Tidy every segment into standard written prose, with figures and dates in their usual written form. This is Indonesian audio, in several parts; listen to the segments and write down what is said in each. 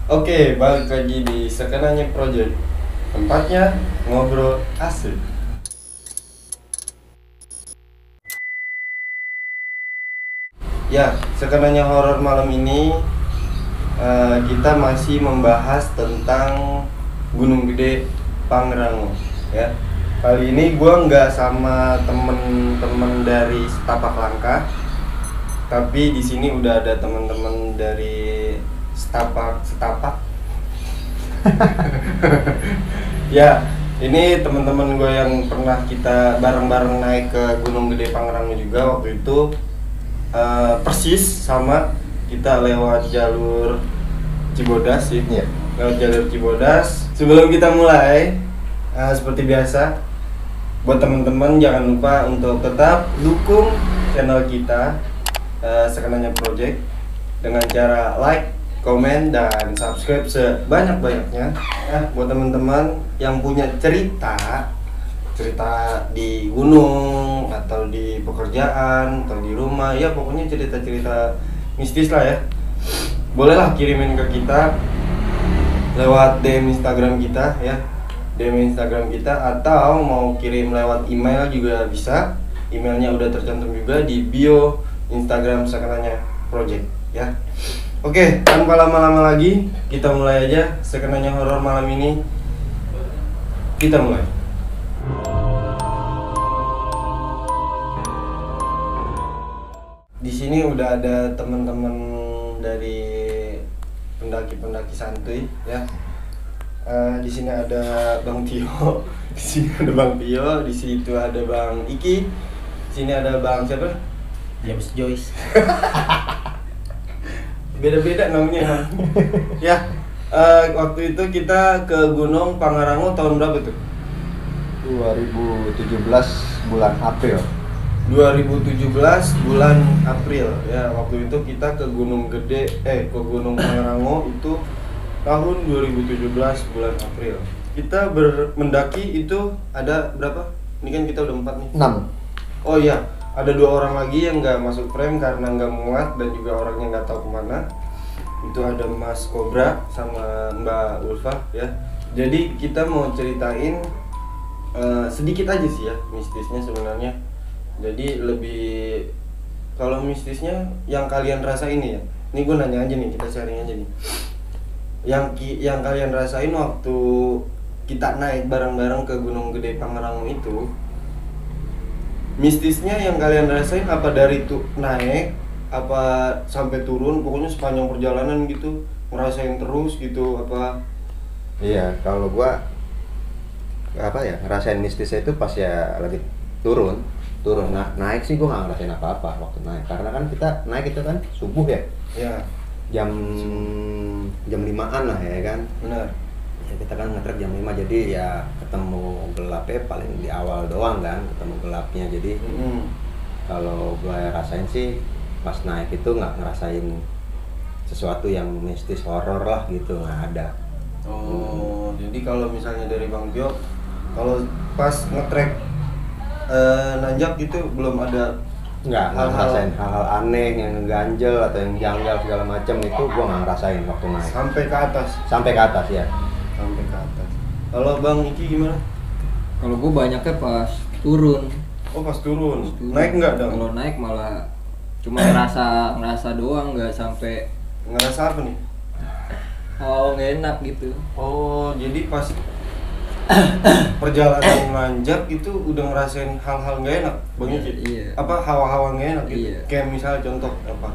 Oke, balik lagi di Sekenanya Project. Tempatnya ngobrol asik. Ya, Sekenanya horor malam ini kita masih membahas tentang Gunung Gede Pangrango. Ya, kali ini gue nggak sama temen-temen dari Setapak Langkah, tapi di sini udah ada teman-teman dari Setapak. Ya, ini teman-teman gue yang pernah kita bareng-bareng naik ke Gunung Gede Pangrango juga waktu itu. Persis sama kita lewat jalur Cibodas sih. Iya. Lewat jalur Cibodas. Sebelum kita mulai, seperti biasa, buat teman-teman jangan lupa untuk tetap dukung channel kita Sekenanya Project dengan cara like, komen, dan subscribe sebanyak-banyaknya. Buat teman-teman yang punya cerita di gunung atau di pekerjaan atau di rumah, ya pokoknya cerita-cerita mistis lah ya, bolehlah kirimin ke kita lewat DM Instagram kita ya, DM Instagram kita, atau mau kirim lewat email juga bisa. Emailnya udah tercantum juga di bio Instagram Sekenanya Project ya. Oke, tanpa lama-lama lagi kita mulai aja Sekenanya horor malam ini. Kita mulai. Di sini udah ada teman-teman dari pendaki-pendaki santuy ya. Di sini ada Bang Tio, di sini ada Bang Tio, di situ ada Bang Iki, di sini ada Bang siapa? James Joyce. Beda-beda namanya. Ya, waktu itu kita ke Gunung Pangrango tahun berapa tuh? 2017 bulan April. 2017 bulan April ya. Waktu itu kita ke Gunung Pangrango itu tahun 2017 bulan April. Kita mendaki itu ada berapa? Ini kan kita udah 4 nih. 6. Oh iya, ada 2 orang lagi yang nggak masuk frame karena nggak muat dan juga orangnya nggak tahu kemana. Itu ada Mas Kobra sama Mbak Ulfa ya. Jadi kita mau ceritain sedikit aja sih ya mistisnya sebenarnya. Jadi lebih, kalau mistisnya yang kalian rasain ya. Ini gue nanya aja nih, kita sharing aja nih. Yang kalian rasain waktu kita naik bareng-bareng ke Gunung Gede Pangrango itu, mistisnya yang kalian rasain apa dari tuh naik, apa sampai turun, pokoknya sepanjang perjalanan gitu ngerasain terus gitu apa? Iya, kalau gua ngerasain mistisnya itu pas ya lagi turun. Nah, naik sih gua nggak ngerasain apa-apa waktu naik, karena kan kita naik itu kan subuh ya. Ya, Jam 5-an lah ya kan. benar. Ya, kita kan ngetrek jam 5, jadi ya ketemu gelapnya paling di awal doang kan, ketemu gelapnya. Jadi kalau gua rasain sih pas naik itu nggak ngerasain sesuatu yang mistis horor lah gitu, nggak ada. Oh, jadi kalau misalnya dari Bang Tio, kalau pas ngetrek nanjak gitu belum ada Nggak ngerasain hal-hal aneh yang ganjel atau yang janggal segala macam, itu gua nggak ngerasain waktu naik. sampai ke atas. Sampai ke atas ya. Sampai ke atas. Kalau Bang Iki gimana? Kalau gue banyaknya pas turun. Oh, pas turun. Naik nggak dong? Kalau naik malah cuma ngerasa doang, nggak sampai Ngerasa apa nih? nggak enak gitu. Oh, jadi pas perjalanan nanjak itu udah ngerasain hal-hal nggak enak, Bang Iki? Iya. Apa hawa-hawa nggak enak gitu? Iya. Kayak misalnya contoh apa?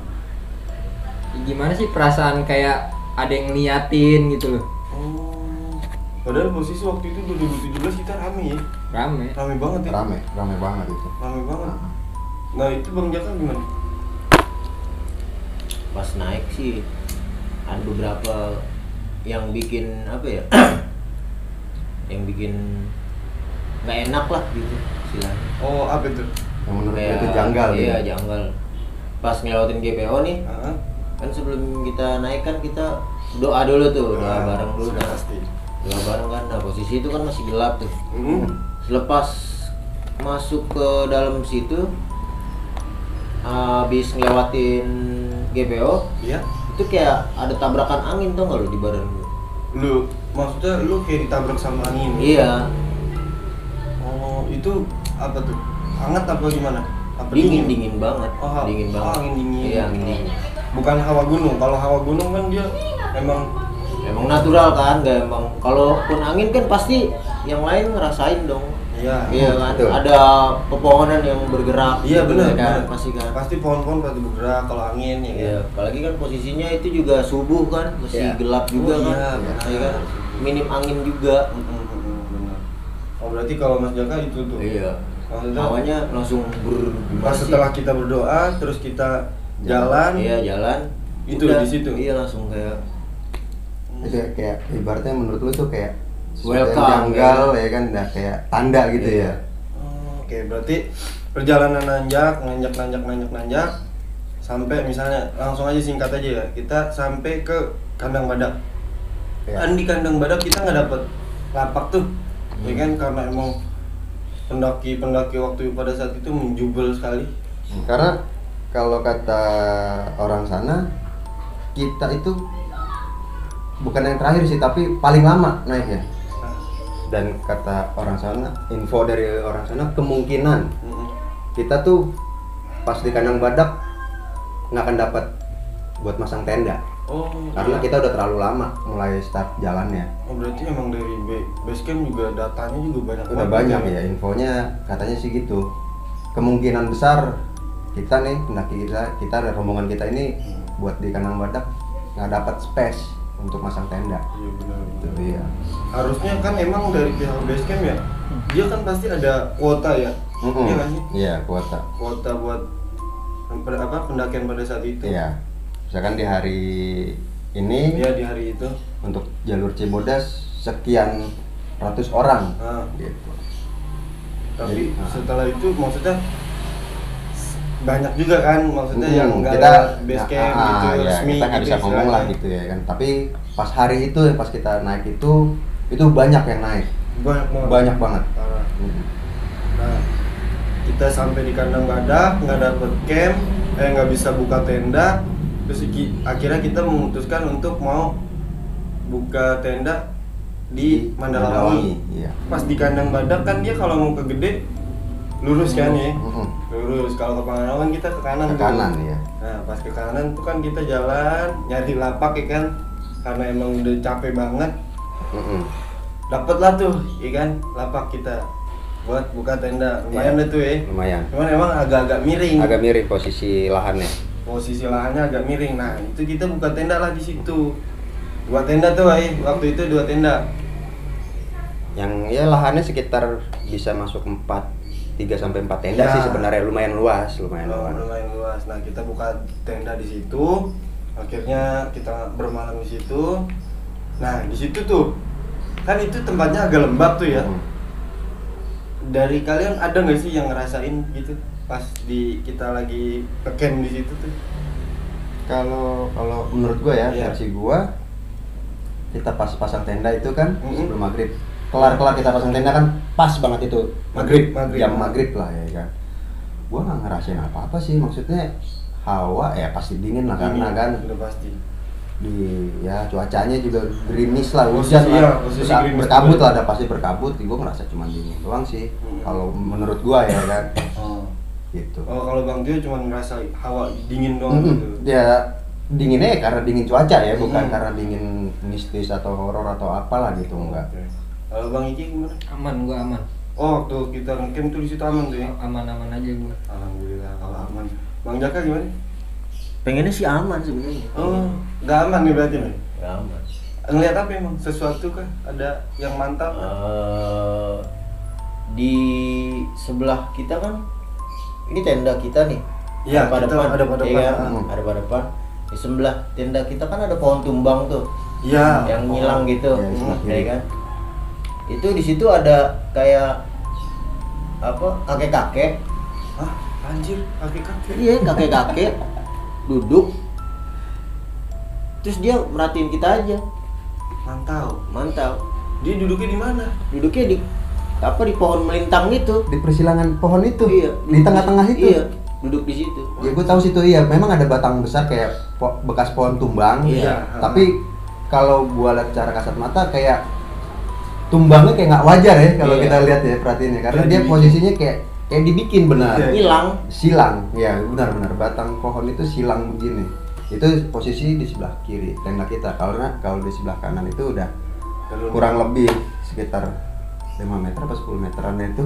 Gimana sih perasaan kayak ada yang ngeliatin gitu loh. Oh, padahal posisi waktu itu 2017 kita rame ya? Rame. Rame banget ya? Rame banget itu. Rame banget. Nah itu Bang Jaka gimana? Pas naik sih ada beberapa yang bikin apa ya yang bikin nggak enak lah gitu istilahnya. Oh, apa itu? Yang menurut gue Kayak, itu janggal iya gitu. janggal. Pas ngelewatin GPO nih, Ah, kan sebelum kita naik kan kita doa dulu tuh, doa bareng dulu. sudah Nah, pasti. doa bareng kan. Nah posisi itu kan masih gelap tuh. Selepas masuk ke dalam situ, habis ngelewatin GPO, Iya. Itu kayak ada tabrakan angin tuh nggak lu di badan lu? Lu maksudnya lu kayak ditabrak sama angin? Iya. Oh, itu apa tuh? Hangat apa gimana? Apa Dingin banget. Oh, Dingin banget. angin dingin. Iya, angin dingin. Bukan hawa gunung. Kalau hawa gunung kan dia Emang natural kan, nggak emang. Kalaupun angin kan pasti yang lain ngerasain dong. iya. Iya kan. betul. Ada pepohonan yang bergerak. Iya gitu benar kan, benar. pasti kan. Pasti pohon-pohon pasti bergerak kalau angin ya. Iya, apalagi kan posisinya itu juga subuh kan, masih Iya. gelap juga Oh, kan. iya, benar. Iya kan. Minim angin juga. Benar. Oh berarti kalau Mas Jaka itu tuh. Iya. Maksudnya Hawanya langsung pas setelah kita berdoa terus kita jalan. Iya, jalan. Itu Udah, di situ. Iya, langsung kayak Itu kayak ibaratnya menurut lu tuh kayak Welcome, sesuatu yang janggal ya kan, udah kayak tanda gitu Iya. ya. Oke, berarti perjalanan nanjak sampai misalnya langsung aja singkat aja ya. Kita sampai ke kandang badak. Iya. Kan di kandang badak kita nggak dapet lapak tuh. Ya kan karena emang pendaki waktu pada saat itu menjubel sekali. Karena kalau kata orang sana, kita itu bukan yang terakhir sih, tapi paling lama naiknya. Nah, Dan kata orang sana, info dari orang sana, kemungkinan mm-mm. kita tuh pas di kandang badak nggak akan dapat buat masang tenda. Oh, Karena iya. kita udah terlalu lama mulai start jalannya. Oh, berarti emang dari base camp juga datanya juga banyak Udah banyak ya infonya, katanya sih gitu. Kemungkinan besar kita nih, pendaki kita dan rombongan kita ini buat di kandang badak nggak dapat space untuk masang tenda. Iya benar. Itu iya. Harusnya kan emang dari pihak base camp ya, dia kan pasti ada kuota ya. Iya nggak sih? Iya, kuota. Kuota buat pendakian pada saat itu. Iya. Misalkan di hari ini Iya di hari itu. untuk jalur Cibodas sekian ratus orang. Nah, Gitu. tapi Jadi, setelah itu maksudnya banyak juga kan maksudnya yang nggak kita lewat base camp gitu ya, resmi kita nggak gitu bisa ngomong lah istilahnya. gitu ya kan. Tapi pas hari itu ya, pas kita naik itu banyak yang naik. Banyak banget. Parah. Mm. Nah, kita sampai di kandang badak nggak dapet camp, nggak bisa buka tenda, terus akhirnya kita memutuskan untuk mau buka tenda di Mandalawangi. Iya. Pas di kandang badak kan dia kalau mau ke Gede lurus kan ya, Mm-mm. lurus. Kalau ke Panganawan kita ke kanan. Ke tuh. kanan ya. Nah pas ke kanan tuh kan kita jalan nyari lapak ya kan, karena emang udah capek banget. Mm-mm. Dapet lah tuh, ya kan, lapak kita buat buka tenda. Lumayan Iya. deh tuh ya. Lumayan. Cuman emang agak-agak miring. Agak miring posisi lahannya. Posisi lahannya agak miring. Nah itu kita buka tenda lah di situ. 2 tenda tuh waktu itu 2 tenda. Yang ya lahannya sekitar bisa masuk 3 sampai 4 tenda Ya. sih sebenarnya, lumayan luas, lumayan Oh, luas. lumayan luas. Nah kita buka tenda di situ. Akhirnya kita bermalam di situ. Nah di situ tuh kan itu tempatnya agak lembab tuh ya. Mm. Dari kalian ada nggak sih yang ngerasain gitu pas kita lagi camp di situ tuh? Kalau menurut gua ya, Iya. versi gua, kita pas pasang tenda itu kan Mm-mm. sebelum maghrib. Kelar kita pasang tenda kan pas banget itu Maghrib. jam maghrib lah ya kan. Gua nggak ngerasain apa-apa sih, maksudnya hawa ya pasti dingin lah karena Ini kan udah pasti. ya cuacanya juga gerimis lah, Posisi, hujan iya, lah, posisi terus gerimis berkabut juga. lah, ada pasti berkabut. Gua ngerasa cuma dingin doang sih. Mm. Kalau menurut gua ya kan, Oh. gitu. Oh kalau Bang Tio cuma ngerasa hawa dingin doang Mm-mm. gitu. Ya dinginnya ya karena dingin cuaca ya, bukan Mm. karena dingin mistis atau horor atau apalah gitu, enggak. Oke. Kalau Bang Iki gimana? Gua aman. Oh waktu kita ngecamp tuh di situ aman tuh ya. Aman-aman aja gua. Alhamdulillah kalau aman. Bang Jaka gimana? pengennya sih aman sebenarnya. Oh, nggak aman nih berarti nih. Nggak aman. Ngeliat apa emang? Sesuatu kah? Ada yang mantap? Di sebelah kita kan ini tenda kita nih. Iya, Ada kita ada pada iya depan. kan? Ada pada depan. Di sebelah tenda kita kan ada pohon tumbang tuh. Iya. Yang ngilang gitu. Iya, di sebelah Ya kiri. kan? Itu di situ ada kayak apa? Kakek-kakek. Hah? Anjir, kaki-kaki. Iya, kakek-kakek duduk. Terus dia merhatiin kita aja. Mantau. Dia duduknya di mana? Duduknya di pohon melintang gitu. Di persilangan pohon itu, Iya. di tengah-tengah itu. Iya. duduk di situ. Ya gue tahu situ iya, memang ada batang besar kayak bekas pohon tumbang. Iya. Tapi kalau gua lihat cara kasat mata kayak tumbangnya kayak nggak wajar ya kalau Iya. kita lihat ya, perhatiin ya, karena Kayak dia dibikin. posisinya kayak dibikin benar. Iya. Hilang. Silang, ya benar-benar batang pohon itu silang begini. Itu posisi di sebelah kiri tenda kita. Kalau di sebelah kanan itu udah kurang lebih sekitar 5 meter atau 10 meteran itu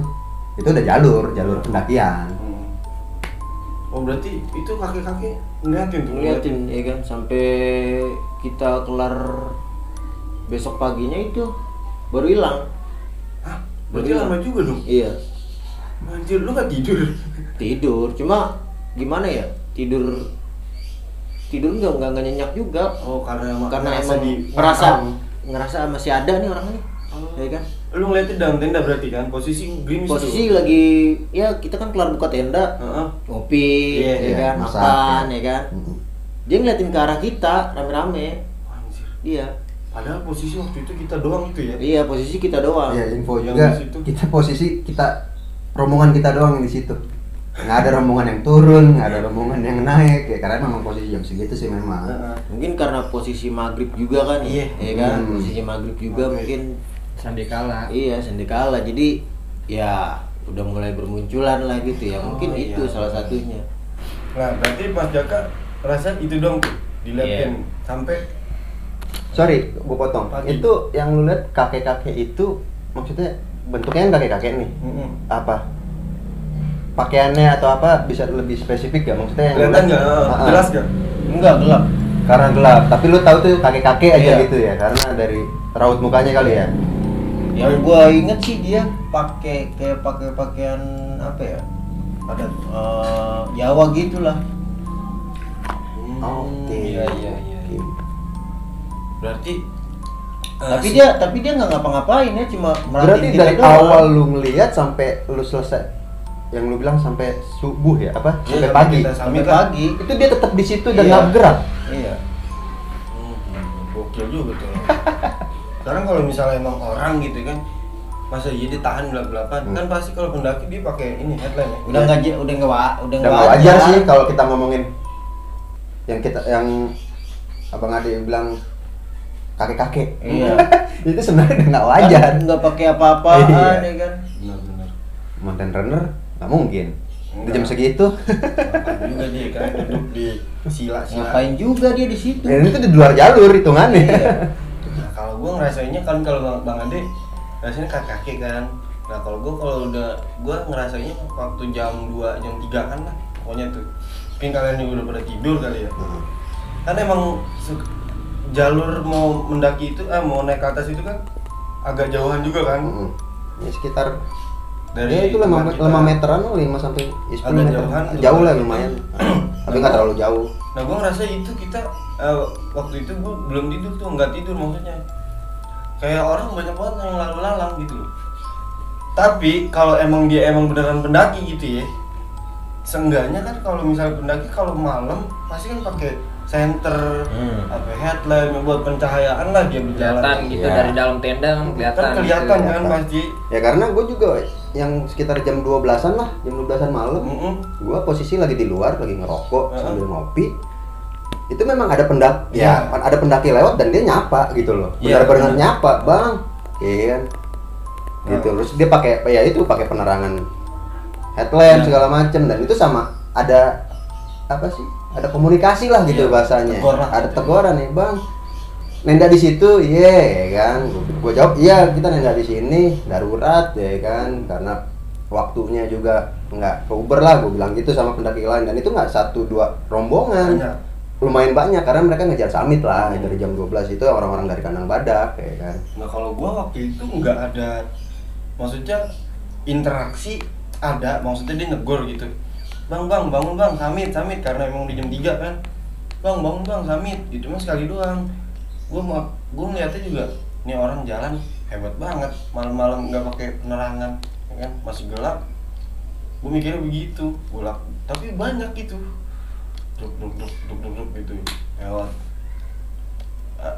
udah jalur pendakian. Oh berarti itu kakek-kakek ngeliatin Ya kan sampai kita kelar besok paginya itu baru hilang. Hah? Berarti lama juga dong? Iya, Anjir, lu gak tidur? tidur. Cuma gimana ya? Tidur nggak nyenyak juga. Oh karena Karena ngerasa emang ngerasa masih ada nih orang ini. Ya kan? Lu ngeliatin dalam tenda berarti kan? Posisi gerimis Posisi tuh. lagi ya kita kan kelar buka tenda, Heeh. ngopi, Iya, ya iya, kan, masak, makan, ya. ya kan. Mm-mm. Dia ngeliatin ke arah kita rame-rame. Anjir. Iya. Padahal posisi waktu itu kita doang itu ya. Iya, posisi kita doang. Ya info Yang juga di situ. kita rombongan kita doang yang di situ. Nggak ada rombongan yang turun, nggak ada rombongan yang naik ya, karena memang posisi jam segitu sih memang. Heeh. Mungkin karena posisi maghrib juga kan, Iya. ya kan. Hmm. Posisi maghrib juga mungkin. Sandikala. Iya, sendikala. Jadi ya udah mulai bermunculan lah gitu ya. Mungkin Oh, itu iya. salah satunya. Nah, berarti Mas Jaka rasa itu dong tuh diliatin sampai Sorry, gua potong. Pagi. Itu yang lu lihat kakek-kakek itu maksudnya bentuknya kan kakek-kakek nih. Heeh. Apa? Pakaiannya atau apa bisa lebih spesifik gak? Maksudnya yang lu Kelihatan lihat- nggak? Ah, Jelas nggak? Enggak gelap. Karena gelap, tapi lu tahu tuh kakek-kakek aja Iya. gitu ya, karena dari raut mukanya kali ya. Yang gua inget sih dia pakai pakaian apa ya? Ada Jawa gitulah. Oke. Iya. Oke. Berarti Tapi dia nggak ngapa-ngapain ya, cuma Berarti merhatiin kita dari doang. awal lu ngelihat sampai lu selesai, yang lu bilang sampai subuh ya, apa? Iya, Sampai sampai pagi. kita sampai kan. pagi. Itu dia tetap di situ dan Iya. nggak bergerak. Iya. Gokil juga tuh. Sekarang kalau misalnya emang orang gitu kan, masa iya dia tahan belak-belakan, kan pasti kalau pendaki dia pakai ini headline ya. Udah nggak Udah nggak nggak wajar sih kalau kita ngomongin yang Abang Ade bilang kakek-kakek. Iya. Itu sebenarnya udah nggak wajar. Nggak pakai apa-apaan Iya. ya kan. Benar-benar. Mountain runner nggak mungkin. Di jam Enggak. segitu. Ngapain juga dia kan duduk di sila-sila. Ngapain juga dia di situ? Dan itu di luar jalur hitungannya. Iya. Nah, kalau gue ngerasainnya kan kalau Bang Ade rasanya kakek kan. Nah, kalau gue ngerasainnya waktu jam 2, jam 3 kan lah pokoknya tuh. Mungkin kalian juga udah pada tidur kali ya. Kan emang jalur mau mendaki itu mau naik ke atas itu kan agak jauhan juga kan. Ya sekitar Dari ya itu 5 tempat kita. meteran, 5 sampai 10 Agak meter. jauhan tuh. Jauh lah lumayan. Tapi nggak terlalu jauh. Nah, gue ngerasa itu kita waktu itu gue belum tidur tuh, nggak tidur maksudnya. Kayak orang banyak banget yang lalu lalang gitu loh. Tapi kalau emang dia emang beneran pendaki gitu ya, seenggaknya kan kalau misalnya pendaki kalau malam pasti kan pakai senter, apa headlamp yang buat pencahayaan lah dia berjalan. Kelihatan gitu Iya. dari dalam tenda kan kelihatan. Kan kelihatan gitu. kan pasti. Ya karena gue juga yang sekitar jam 12-an lah, jam 12-an malam. Mm-mm. Gue posisi lagi di luar, lagi ngerokok sambil ngopi. Itu memang ada Iya. ada pendaki lewat dan dia nyapa gitu loh. Iya, Benar-benar benar. nyapa, "Bang." Iya kan. Gitu. Terus dia pakai pakai penerangan headlamp Iya. segala macem, dan itu sama ada apa sih? Ada komunikasi lah gitu Iya, bahasanya. tegur lah. Ada teguran nih, "Bang. Nenda di situ." "Iya," kan. Gue jawab, "Iya, kita nenda di sini darurat," ya kan, karena waktunya juga nggak keuber lah, gue bilang gitu sama pendaki lain. Dan itu nggak 1-2 rombongan, Banyak. lumayan banyak karena mereka ngejar summit lah. Dari jam 12 itu orang-orang dari Kandang Badak, ya kan. Nah, kalau gua waktu itu nggak ada, maksudnya interaksi ada, maksudnya dia negur gitu. Bang, bangun bang, summit, karena emang di jam 3 kan. Bang, bangun bang, summit, itu mah sekali doang. Gua ngeliatnya juga, nih orang jalan hebat banget, malam-malam nggak pakai penerangan, ya kan, masih gelap. Gua mikirnya begitu, tapi banyak gitu, duk gitu, lewat.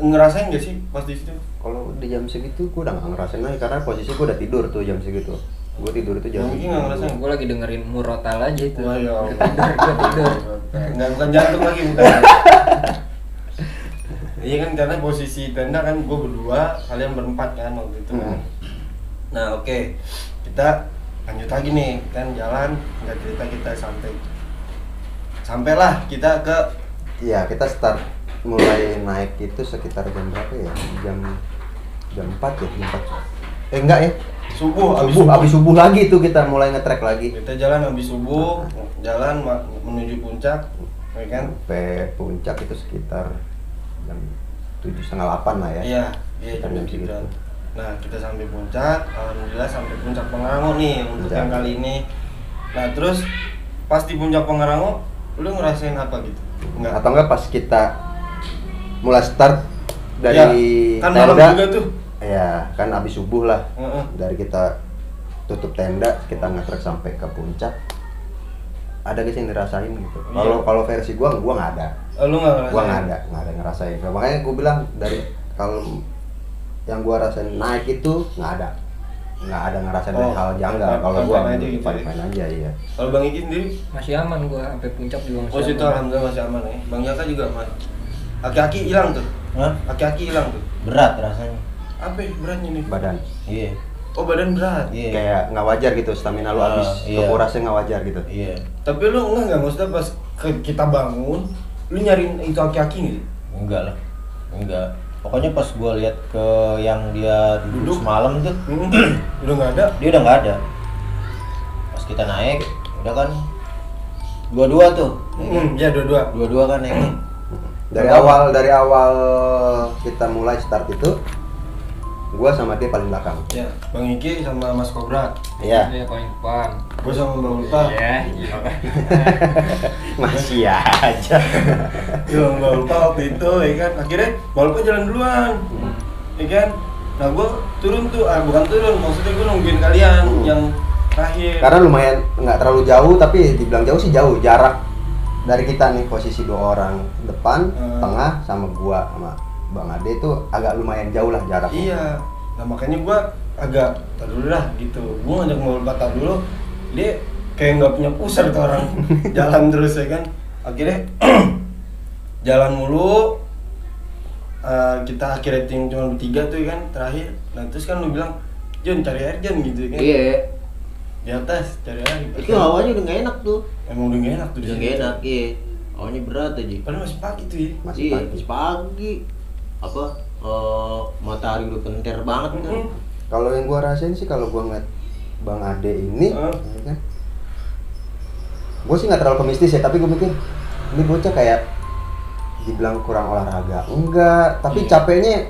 Ngerasain nggak sih pas di situ? Kalau di jam segitu gue udah nggak ngerasain lagi karena posisi gue udah tidur tuh jam segitu. Gue tidur itu jam. Mungkin nggak ngerasain. Gue lagi dengerin Murotal aja itu. Wah, ya Allah. Gue tidur. Nggak, bukan jantung lagi, bukan. Iya kan, karena posisi tenda kan gue berdua, kalian berempat kan waktu itu kan. Nah oke, kita lanjut lagi nih, kan jalan, nggak cerita kita sampailah kita ke. Iya, kita start mulai naik itu sekitar jam berapa ya? Jam 4 ya, jam 4. Enggak ya? Habis subuh lagi itu kita mulai nge-track lagi. Kita jalan habis subuh, jalan menuju puncak, ya kan? Sampai puncak itu sekitar jam 7:30 lah ya. Iya, jam segitu. 9. Nah, kita sampai puncak, alhamdulillah sampai puncak Pangrango nih untuk yang kali ini. Nah, terus pas di puncak Pangrango, lu ngerasain apa gitu? Enggak. Atau enggak pas kita mulai start dari ya, kan malam tenda juga tuh. ya kan habis subuh lah. Heeh. Dari kita tutup tenda, kita nge-trek sampai ke puncak. Ada guys yang dirasain gitu. Kalau versi gua nggak ada. Lu nggak ngerasain? Gua nggak ada ngerasain. Makanya gua bilang dari kalau yang gua rasain naik itu nggak ada ngerasain hal janggal. Kalau gua aja gitu, fine aja ya. Kalau Bang Iki sendiri? Masih aman gue sampai puncak juga masih. Oh, situ aman. alhamdulillah masih aman ya. Bang Yaka juga aman. Aki-aki hilang tuh. Hah? Aki-aki hilang tuh. Berat rasanya. Apa ya beratnya nih? Badan Iya. Oh, badan berat. Iya. kayak nggak wajar gitu, stamina lu habis, Iya. kurasnya nggak wajar gitu. Iya. Tapi lu enggak maksudnya pas kita bangun, lu nyariin itu aki-aki gitu? Enggak lah. Enggak. Pokoknya pas gua lihat ke yang dia duduk semalam tuh, Udah nggak ada. dia udah nggak ada. Pas kita naik, udah kan dua-dua tuh. Ya dua-dua. Dua-dua kan naik. Dari awal kita mulai start itu, gua sama dia paling belakang. Ya, Bang Iki sama Mas Kobra. Iya. Iya paling depan. Gue sama Bang Ulfa. Iya. Masih aja. Ya, Bang Ulfa waktu itu, ya kan. Akhirnya Bang Ulfa jalan duluan, ya kan. Nah, gue turun tuh, bukan turun, maksudnya gue nungguin kalian yang terakhir. Karena lumayan nggak terlalu jauh, tapi dibilang jauh sih jauh. Jarak dari kita nih posisi 2 orang depan, tengah sama gua sama Bang Ade itu agak lumayan jauh lah jaraknya. Iya. Nah, makanya gue agak tar dulu lah gitu. Gue ngajak Bang Ulfa tar dulu, dia kayak nggak punya pusar tuh orang. Jalan terus ya kan. Akhirnya jalan mulu. Kita akhirnya cuma bertiga tuh ya kan terakhir. Nah, terus kan lu bilang, "Jon, cari air Jon," gitu ya kan. Iya. Di atas cari air. Itu hawanya udah nggak enak tuh. Emang udah gak enak tuh di Udah situ. nggak enak, iya. Hawanya berat aja. Padahal masih pagi tuh ya. Masih Iya, pagi. masih pagi. Apa? Matahari udah kenter banget kan. Kalau yang gua rasain sih kalau gua ngeliat Bang Ade ini, ya kan, gua sih nggak terlalu pemistis ya, tapi gua mikir ini bocah kayak dibilang kurang olahraga, enggak, tapi capeknya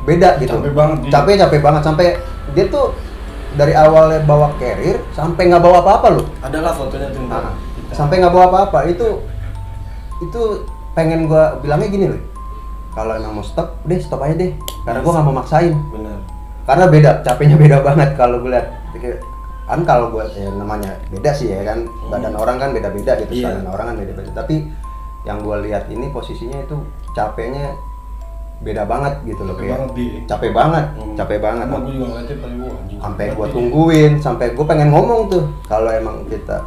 beda gitu. Capek banget dia. Capek banget sampai dia tuh dari awalnya bawa carrier sampai nggak bawa apa-apa loh. Adalah fotonya tuh. Sampai nggak bawa apa-apa itu pengen gua bilangnya gini loh. Kalau emang mau stop, udah stop aja deh. Karena gua nggak mau maksain. Benar. Karena beda, capeknya beda banget kalau gue lihat. Kan kalau gue ya namanya beda sih ya kan, badan orang kan beda-beda gitu, Iya. stamina orang kan beda-beda. Tapi yang gue lihat ini posisinya itu capeknya beda banget gitu loh, kayak capek banget. Emang gue juga ngeliatnya paling anjing. Sampai gue tungguin, sampai gue pengen ngomong tuh kalau emang kita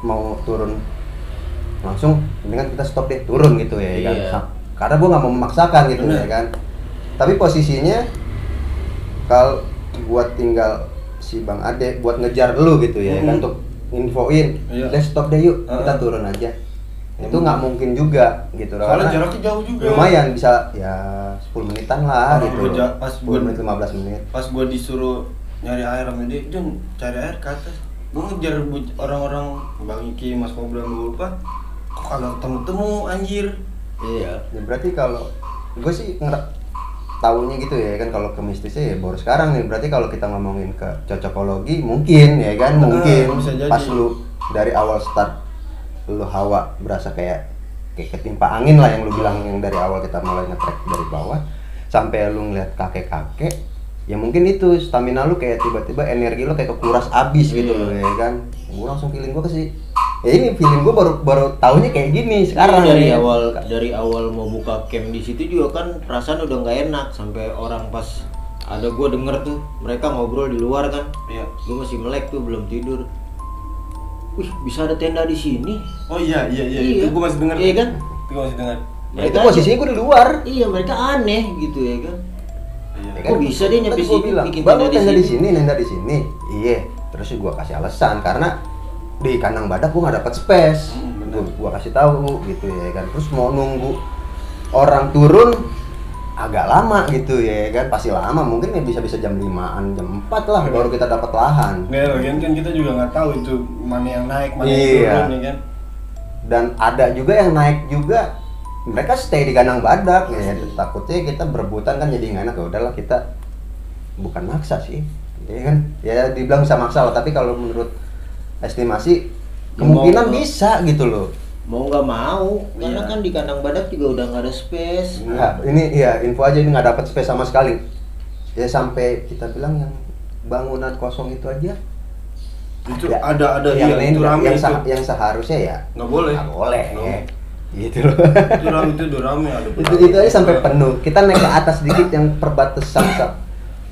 mau turun langsung, mendingan kita stop deh, turun gitu ya, Iya. kan. Karena gue nggak mau memaksakan gitu ya kan. Tapi posisinya kalau gue tinggal si Bang Ade buat ngejar lu gitu ya kan, untuk infoin, Iya. let's stop deh yuk, kita turun aja. Itu nggak mungkin juga gitu. Soalnya karena jaraknya jauh juga. lumayan bisa ya 10 menitan lah Orang gitu. gua pas 10 menit 15 menit. Pas gue disuruh nyari air sama dia, Jon, cari air ke atas. Gue ngejar orang-orang Bang Iki, Mas Kobra, Bang Ulfa, kok kagak ketemu anjir. Iya. Ya berarti kalau gue sih tahunya gitu ya kan, kalau ke mistisnya ya baru sekarang nih. Berarti kalau kita ngomongin ke cocokologi mungkin ya kan, mungkin bisa jadi. pas lu dari awal start lu hawa berasa kayak ketimpa angin lah yang lu bilang, yang dari awal kita mulai nge-track dari bawah sampai lu ngeliat kakek-kakek, ya mungkin itu stamina lu kayak tiba-tiba energi lu kayak kekuras abis gitu loh ya kan. Gue langsung feeling gue sih, ya ini feeling gue baru tahunya kayak gini sekarang dari nih. awal mau buka camp di situ juga kan perasaan udah nggak enak, sampai orang pas ada gue denger tuh mereka ngobrol di luar kan. Iya. Gue masih melek tuh, belum tidur. Wih, bisa ada tenda di sini. Oh iya. Iya. Itu gue masih dengar. Iya kan? Itu gue masih dengar. Ya, itu posisinya gue di luar. Iya, mereka aneh gitu ya kan. Iya. Kok bisa dia nyampe Tadi gua sini bilang, bikin "Bang, tenda di sini, nenda di sini." Iya. Terus gue kasih alasan karena di kandang badak gue nggak dapat space. Bener. Gue kasih tahu gitu ya kan. Terus mau nunggu orang turun agak lama gitu ya kan, pasti lama, mungkin ya bisa jam 5-an, jam 4 lah baru kita dapat lahan. Nah, lagian kan kita juga nggak tahu itu mana yang naik, mana yang Iya. turun, ya kan? Dan ada juga yang naik juga, mereka stay di kandang badak ya, takutnya kita berebutan kan jadi nggak enak. Ya udahlah, kita bukan maksa sih, ya kan, ya dibilang bisa maksa lah, tapi kalau menurut estimasi kemungkinan bisa gitu loh. Mau nggak mau, karena Iya. kan di kandang badak juga udah nggak ada space. Nggak, ini ya info aja, ini nggak dapat space sama sekali. Ya sampai kita bilang yang bangunan kosong itu aja. Itu Ya, ada yang iya, itu lain, rame yang, itu. yang seharusnya ya Nggak boleh. nggak boleh Nggak ya. boleh. Gitu loh. Itu rame, itu udah rame, ada itu aja sampai penuh. Kita naik ke atas sedikit yang perbatasan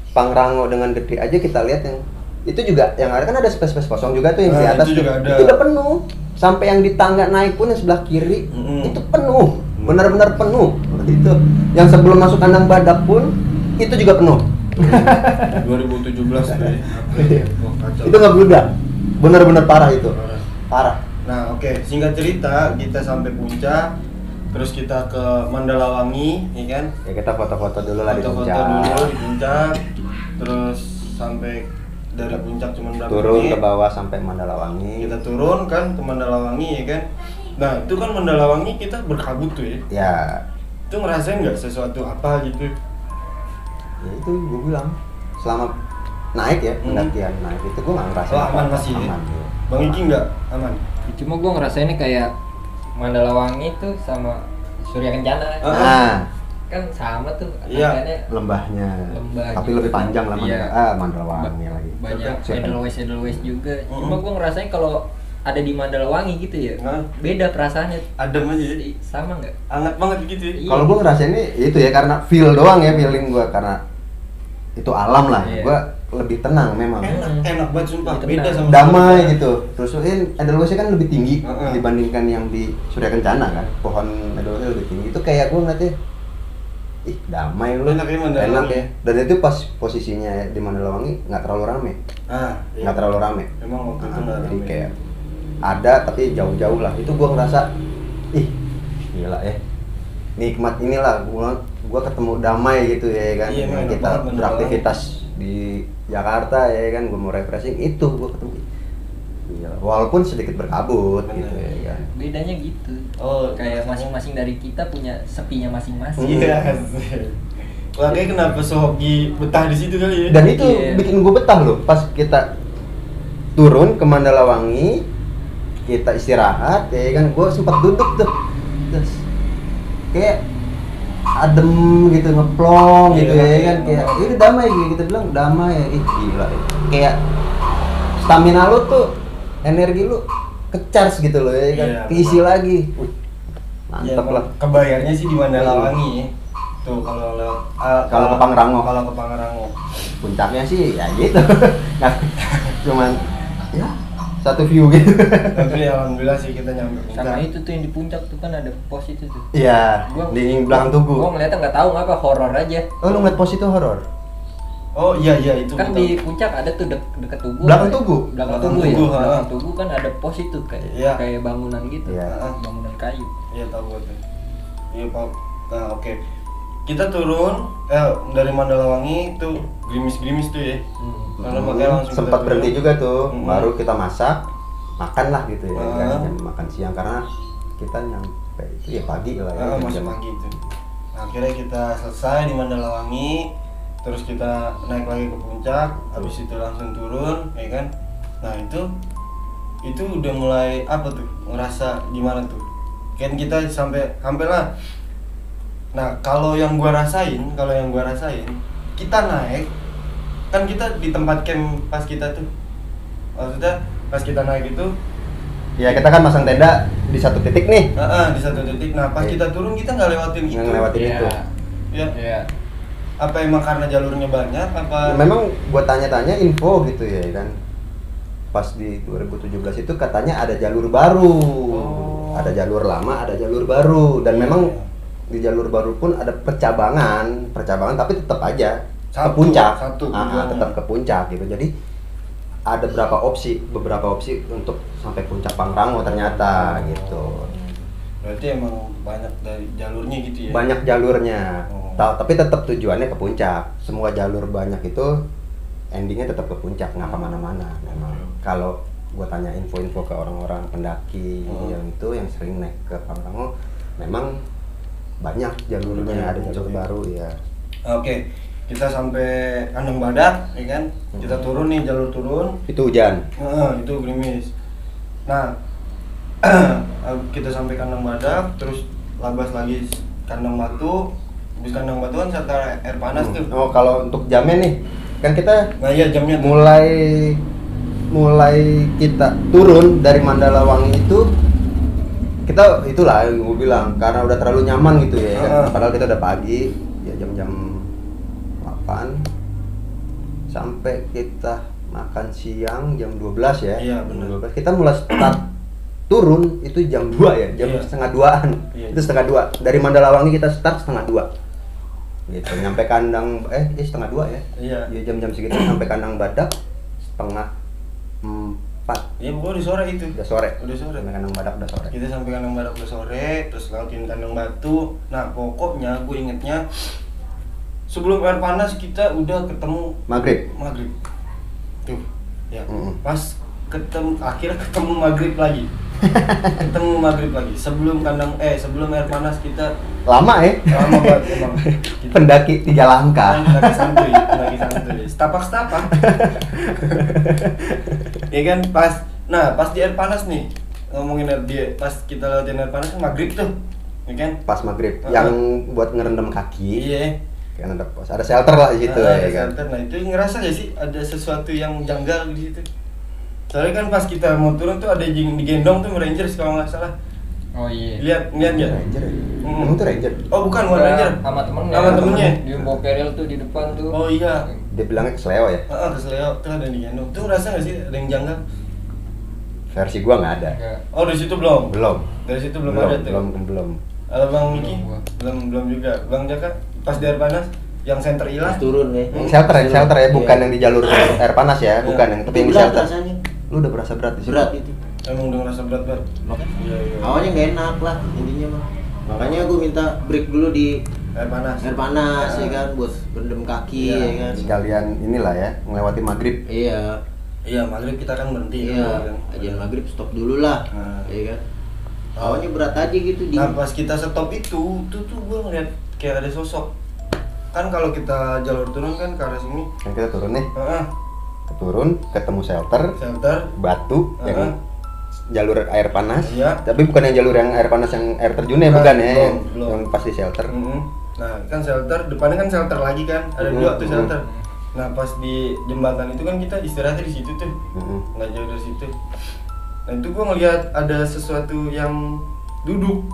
Pangrango dengan Gede aja, kita lihat yang itu juga yang ada kan ada space kosong juga tuh yang di Nah, atas itu tuh. juga ada. Itu udah penuh. Sampai yang di tangga naik pun yang sebelah kiri itu penuh, benar-benar penuh. Itu yang sebelum masuk kandang badak pun itu juga penuh. 2017 tuh ya. Wah, kacau. Itu nggak bludak, benar-benar parah itu, Parah. parah. Nah, oke, singkat cerita, kita sampai puncak, terus kita ke Mandalawangi, ya kan? Ya kita foto-foto dulu lah di Foto-foto puncak. dulu di puncak, terus sampai dari puncak cuma berapa Turun menit. ke bawah sampai Mandalawangi. Kita turun kan ke Mandalawangi, ya kan? Nah, itu kan Mandalawangi kita berkabut tuh ya. Ya, Itu ngerasain nggak sesuatu apa gitu? ya itu gue bilang selama naik ya, pendakian naik itu gue nggak ngerasain Oh, aman apa-apa. masih ya? Aman, ya. Bang Iki nggak aman? Cuma gue ngerasainnya kayak Mandalawangi tuh sama Surya Kencana. Nah, Kan sama tuh Iya. tangganya lembahnya, Lembah tapi gitu. lebih panjang lah Iya. Mandalawangi lagi. banyak Siapa? edelweiss juga. Cuma gue ngerasain kalau ada di Mandalawangi gitu ya, Hah? beda perasaannya. Adem aja ya? Sama nggak? Hangat banget gitu ya? Iya. Kalau gue ngerasainnya itu ya karena feel doang ya, feeling gue karena itu alam lah. Iya. Gue lebih tenang memang. Enak banget sumpah, Lebih beda tenang. sama Damai gitu. Terus edelweissnya kan lebih tinggi Heeh. dibandingkan yang di Surya Kencana kan. Pohon edelweissnya lebih tinggi. Itu kayak gue ngeliatnya, ih damai lu. Enak ya Mandalawangi. Enak ya. Dan itu pas posisinya di Mandalawangi nggak terlalu rame. Ah, iya. Nggak terlalu rame. Emang waktu itu Ah, nggak jadi rame. kayak ada tapi jauh-jauh lah. Itu gue ngerasa, ih gila ya. Nikmat inilah gua ketemu damai gitu ya kan. Iya, emang enak Kita banget beraktivitas di Jakarta ya kan, gue mau refreshing itu gue ketemu. Iya, walaupun sedikit berkabut Bener. gitu ya kan. Bedanya gitu. Oh, Kayak masing-masing dari kita punya sepinya masing-masing. Iya. Makanya kenapa Sohoki betah di situ kali ya? Dan itu Iya. bikin gue betah loh pas kita turun ke Mandalawangi, kita istirahat ya kan, gue sempat duduk tuh. Terus kayak adem gitu, ngeplong gitu Iya, ya iya, kan, kayak iya. ini damai gitu, kita bilang damai ya, ih gila ya. Kayak stamina lu tuh, energi lu ke-charge gitu loh ya kan, Iya, keisi betul. lagi. Ya, Mantap lah. Kebayarnya sih di Mandalawangi ya. Tuh kalau lewat Kalau ke Pangrango. Kalau ke Pangrango. Puncaknya sih ya gitu. Nah, cuman ya satu view gitu. Tapi alhamdulillah sih kita nyampe Sama puncak. itu tuh yang di puncak tuh kan ada pos itu tuh. Iya, di belakang Gua tugu. ngeliatnya nggak tahu apa, horor aja. Oh, lu ngeliat pos itu horor? Oh iya itu Kan betul. di puncak ada tuh dekat tugu. Belakang apa ya? tugu? Belakang Belakang tugu ya. tugu, ha. Belakang tugu kan ada pos itu kayak Iya. kayak bangunan gitu. Iya. Bangunan kayu. Iya tahu gue tuh. Iya Pak. Nah oke. Kita turun dari Mandalawangi tuh gerimis-gerimis tuh ya. Karena makanya langsung Sempat kita berhenti turun. juga tuh, Mm-mm. baru kita masak, makan lah gitu ya, Ah. kan, jam makan siang karena kita nyampe itu ya pagi lah ya. Masih jam- pagi itu. Nah, akhirnya kita selesai di Mandalawangi, terus kita naik lagi ke puncak, habis itu langsung turun, ya kan? Nah itu udah mulai apa tuh? Ngerasa gimana tuh? Kan kita sampai lah. Nah kalau yang gua rasain, kita naik, kan kita di tempat camp pas kita tuh, maksudnya pas kita naik itu. Ya kita kan masang tenda di satu titik nih. Di satu titik. Nah pas Iya. kita turun kita nggak lewatin itu. Nggak ngelewatin itu. Ya. Iya. Apa emang karena jalurnya banyak apa? Memang gua tanya-tanya info gitu ya kan. Pas di 2017 itu katanya ada jalur baru. Oh. Ada jalur lama, ada jalur baru dan Iya. memang di jalur baru pun ada percabangan tapi tetap aja ke Satu, puncak. satu Ah, tujuannya. tetap ke puncak gitu. Jadi ada beberapa opsi untuk sampai puncak Pangrango ternyata gitu. Berarti emang banyak dari jalurnya gitu ya? Banyak jalurnya. Oh. Tapi tetap tujuannya ke puncak. Semua jalur banyak itu endingnya tetap ke puncak, nggak kemana-mana. Memang kalau gue tanya info-info ke orang-orang pendaki yang itu yang sering naik ke Pangrango, memang banyak jalurnya, ada jalur baru ya. Oke, kita sampai Kandang Badak, ya kan? Kita turun nih, jalur turun. Itu hujan. Itu gerimis. Nah, kita sampai Kandang Badak, terus labas lagi Kandang Batu. Habis Kandang Batu kan serta air panas tuh. Oh, kalau untuk jamnya nih, kan kita Nah iya jamnya tuh. mulai kita turun dari Mandala Wangi itu kita itulah yang gue bilang karena udah terlalu nyaman gitu ya kan. Padahal kita udah pagi ya jam-jam 8 sampai kita makan siang jam 12 ya. Iya, benar. 12 kita mulai start turun itu jam 2 ya, jam Iya. setengah 2-an. Iya. Itu setengah 2. Dari Mandala Wangi kita start setengah 2. Gitu, nyampe kandang setengah 2 ya. Iya. Ya jam-jam segitu sampai kandang Badak setengah 4. Iya, pokoknya udah sore itu. Udah sore. Udah sore. Sampai kandang Badak udah sore. Kita sampai Kandang Badak udah sore, terus lewatin Kandang Batu. Nah, pokoknya gue ingetnya sebelum air panas kita udah ketemu Maghrib. Tuh, ya. Mm-mm. Pas akhirnya ketemu maghrib lagi. Ketemu maghrib lagi. Sebelum air panas kita Lama ya. lama banget emang. Kita- Pendaki 3 langkah. Lagi santuy. Setapak. Ya kan pas di air panas nih ngomongin pas kita lewatin air panas kan maghrib tuh, ya kan? Pas maghrib Uh-uh. yang buat ngerendam kaki. Iya. Kan ada shelter lah di situ Ada ya kan. shelter. Nah itu ngerasa gak sih ada sesuatu yang janggal di situ? Soalnya kan pas kita mau turun tuh ada digendong tuh Rangers kalau nggak salah. Oh iya. Lihat ya? Ranger ya? Mm. Emang tuh Ranger? Oh bukan Ranger. Sama temennya. Sama temennya. Di bawa keril tuh di depan tuh. Oh iya. Dia bilangnya kesleo ya? Terus Leo tuh ada digendong. Tuh ngerasa gak sih ada yang janggal? Versi gua nggak ada. Enggak. Oh dari situ belum? Belum. Dari situ belum ada tuh. Belum. Kalau Bang Miki Belum. belum juga. Bang Jaka pas di air panas yang center hilang. Pas turun ya. Shelter ya, bukan Iya. yang di jalur air panas ya, bukan yang tapi yang di berat shelter. rasanya. Lu udah berasa berat di situ? Berat itu. Emang udah ngerasa berat banget. Makanya Iya. awalnya nggak enak lah intinya mah. Makanya gue minta break dulu di Air panas. air panas ya kan buat berendam kaki Iya. ya kan. Sekalian inilah ya, melewati maghrib. Iya. Iya, maghrib kita kan berhenti Iya. kan. Ajian maghrib stop dulu lah. Nah. Ya kan. Awalnya berat aja gitu di. Nah, pas kita stop itu tuh gue ngeliat kayak ada sosok. Kan kalau kita jalur turun kan ke arah sini. Kan kita turun nih, Heeh. turun ketemu shelter, Shelter. batu Heeh. yang jalur air panas. Iya. Tapi bukan yang jalur yang air panas yang air terjunnya Bukan, bukan ya, belum. yang pas di shelter. Nah, kan shelter, depannya kan shelter lagi kan. Ada Mhm, dua tuh mhm. shelter. Nah, pas di jembatan itu kan kita istirahatnya di situ tuh. Mm-mm. Nggak jauh dari situ. Nah, itu gua ngeliat ada sesuatu yang duduk.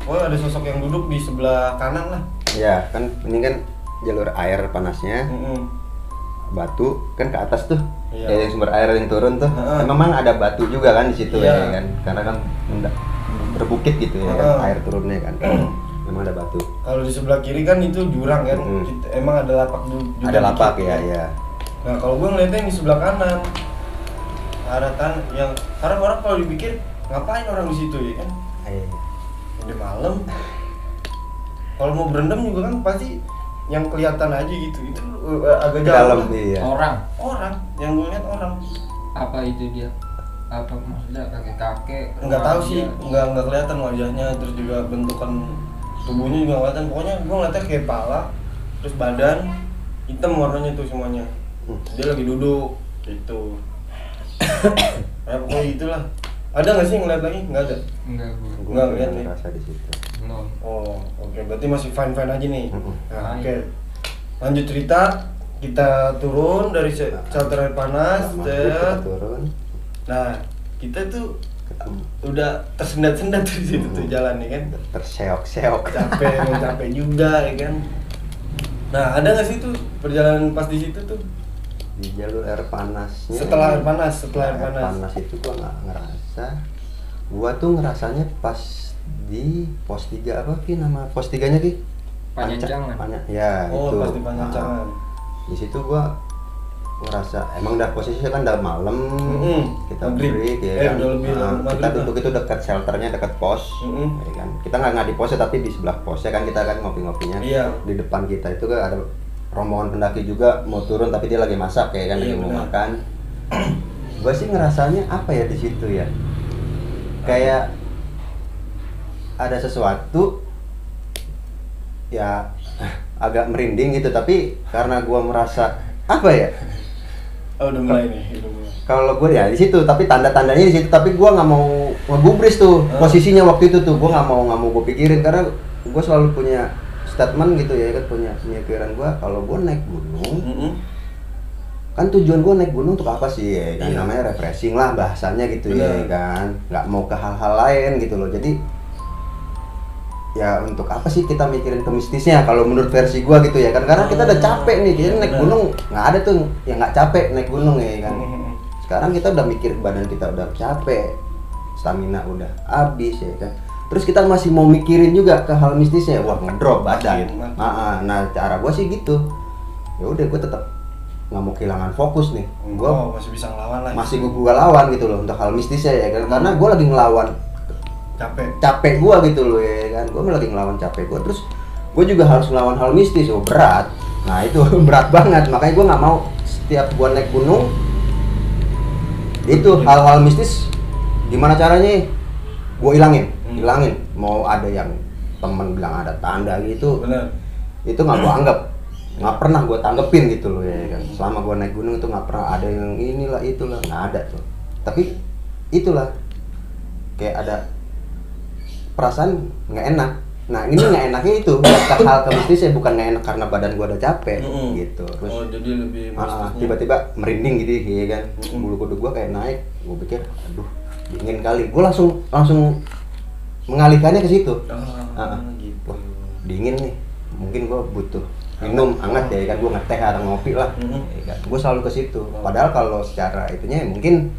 Oh, ada sosok yang duduk di sebelah kanan lah. Ya, kan ini kan jalur air panasnya, batu kan ke atas tuh. Iya. Ya, yang sumber air yang turun tuh. Heeh. Memang ada batu juga kan di situ Iya. ya kan. Karena kan berbukit gitu ya kan, Heeh. air turunnya kan. Memang ada batu. Kalau di sebelah kiri kan itu jurang kan. Mhm. Emang ada lapak juga. Ada lapak dikit. ya, ya. Nah, kalau gua ngeliatnya yang di sebelah kanan. Arah yang karena orang kalau dipikir ngapain orang di situ ya kan? Iya. Udah malam. Kalau mau berendam juga kan pasti yang kelihatan aja gitu. Itu agak Ke jauh. dalam lah. iya. Orang yang gue lihat orang. Apa itu dia? Apa maksudnya kakek-kakek? Nggak tahu sih, remaja? nggak kelihatan wajahnya, terus juga bentukan tubuhnya juga nggak kelihatan. Pokoknya gue ngeliatnya kayak pala, terus badan hitam warnanya tuh semuanya. Dia lagi duduk gitu. Ya pokoknya itulah. Ada nggak sih yang ngeliat lagi? Nggak ada. Enggak gua. Gua Nggak lihat nih. ngerasa di situ. Belum. Oh, oke. Berarti masih fine aja nih. Mm-mm. Nah, oke. Lanjut cerita. Kita turun dari shelter air panas. Nah, maghrib kita set. turun, Nah, kita tuh ketemu udah tersendat-sendat di situ tuh jalan ya kan. terseok-seok. Capek juga ya kan. Nah, ada nggak sih tuh perjalanan pas di situ tuh? Di jalur air panasnya. Setelah air panas itu gua nggak ngerasa. Gua tuh ngerasanya pas di pos 3 apa Ki nama pos 3-nya Ki? Panjangan. Ya, Oh, itu. pas di Panjangan. Di situ gua ngerasa emang udah posisinya kan udah malam, kita Maghrib. break ya kan. Udah lebih Nah, maghrib kita lah. duduk itu dekat shelternya, dekat pos, ya kan. Kita nggak di posnya tapi di sebelah posnya kan kita kan ngopi-ngopinya. Iya. Di depan kita itu kan ada rombongan pendaki juga mau turun tapi dia lagi masak kayak kan Iya, lagi mau benar. makan. Gua sih ngerasanya apa ya di situ ya? Kayak ada sesuatu ya agak merinding gitu tapi karena gua merasa apa ya? Oh, udah mulai nih, udah mulai. Kalau gue ya di situ, tapi tanda-tandanya di situ, tapi gue nggak mau ngegubris tuh posisinya waktu itu tuh, gue nggak mau gue pikirin karena gue selalu punya statement gitu ya kan, punya pemikiran gue kalau gue naik gunung, kan tujuan gue naik gunung untuk apa sih ya kan, Iya. namanya refreshing lah bahasanya gitu ya Bener. kan, nggak mau ke hal-hal lain gitu loh, jadi ya untuk apa sih kita mikirin ke mistisnya kalau menurut versi gua gitu ya kan, karena kita udah capek nih, jadi naik Bener. gunung nggak ada tuh yang nggak capek naik gunung ya kan. Sekarang kita udah mikir badan kita udah capek, stamina udah habis ya kan, terus kita masih mau mikirin juga ke hal mistisnya, wah ngedrop badan. Makin. Nah cara gua sih gitu, ya udah gua tetap nggak mau kehilangan fokus nih, gua masih bisa ngelawan lah. masih gua lawan gitu loh untuk hal mistisnya ya kan, karena gua lagi ngelawan capek. gua gitu loh ya kan, gua lagi ngelawan capek gua, terus gua juga harus ngelawan hal mistis, oh berat. Nah itu berat banget, makanya gua nggak mau setiap gua naik gunung itu hal-hal mistis gimana caranya gua hilangin, mau ada yang temen bilang ada tanda gitu, Bener. itu nggak gua anggap, nggak pernah gua tanggepin gitu loh ya kan, selama gua naik gunung itu nggak pernah ada yang inilah itulah, nggak ada tuh. Tapi itulah kayak ada perasaan nggak enak. Nah ini nggak enaknya itu ke hal ke mistisnya, bukan nggak enak karena badan gua udah capek gitu. Terus Oh, jadi lebih mistisnya. tiba-tiba merinding gitu ya kan, bulu kuduk gua kayak naik, gua pikir aduh dingin kali, gua langsung mengalihkannya ke situ. Gitu. Wah dingin nih, mungkin gua butuh minum hangat ya kan, gua ngeteh atau ngopi lah ya kan. Gua selalu ke situ, padahal kalau secara itunya mungkin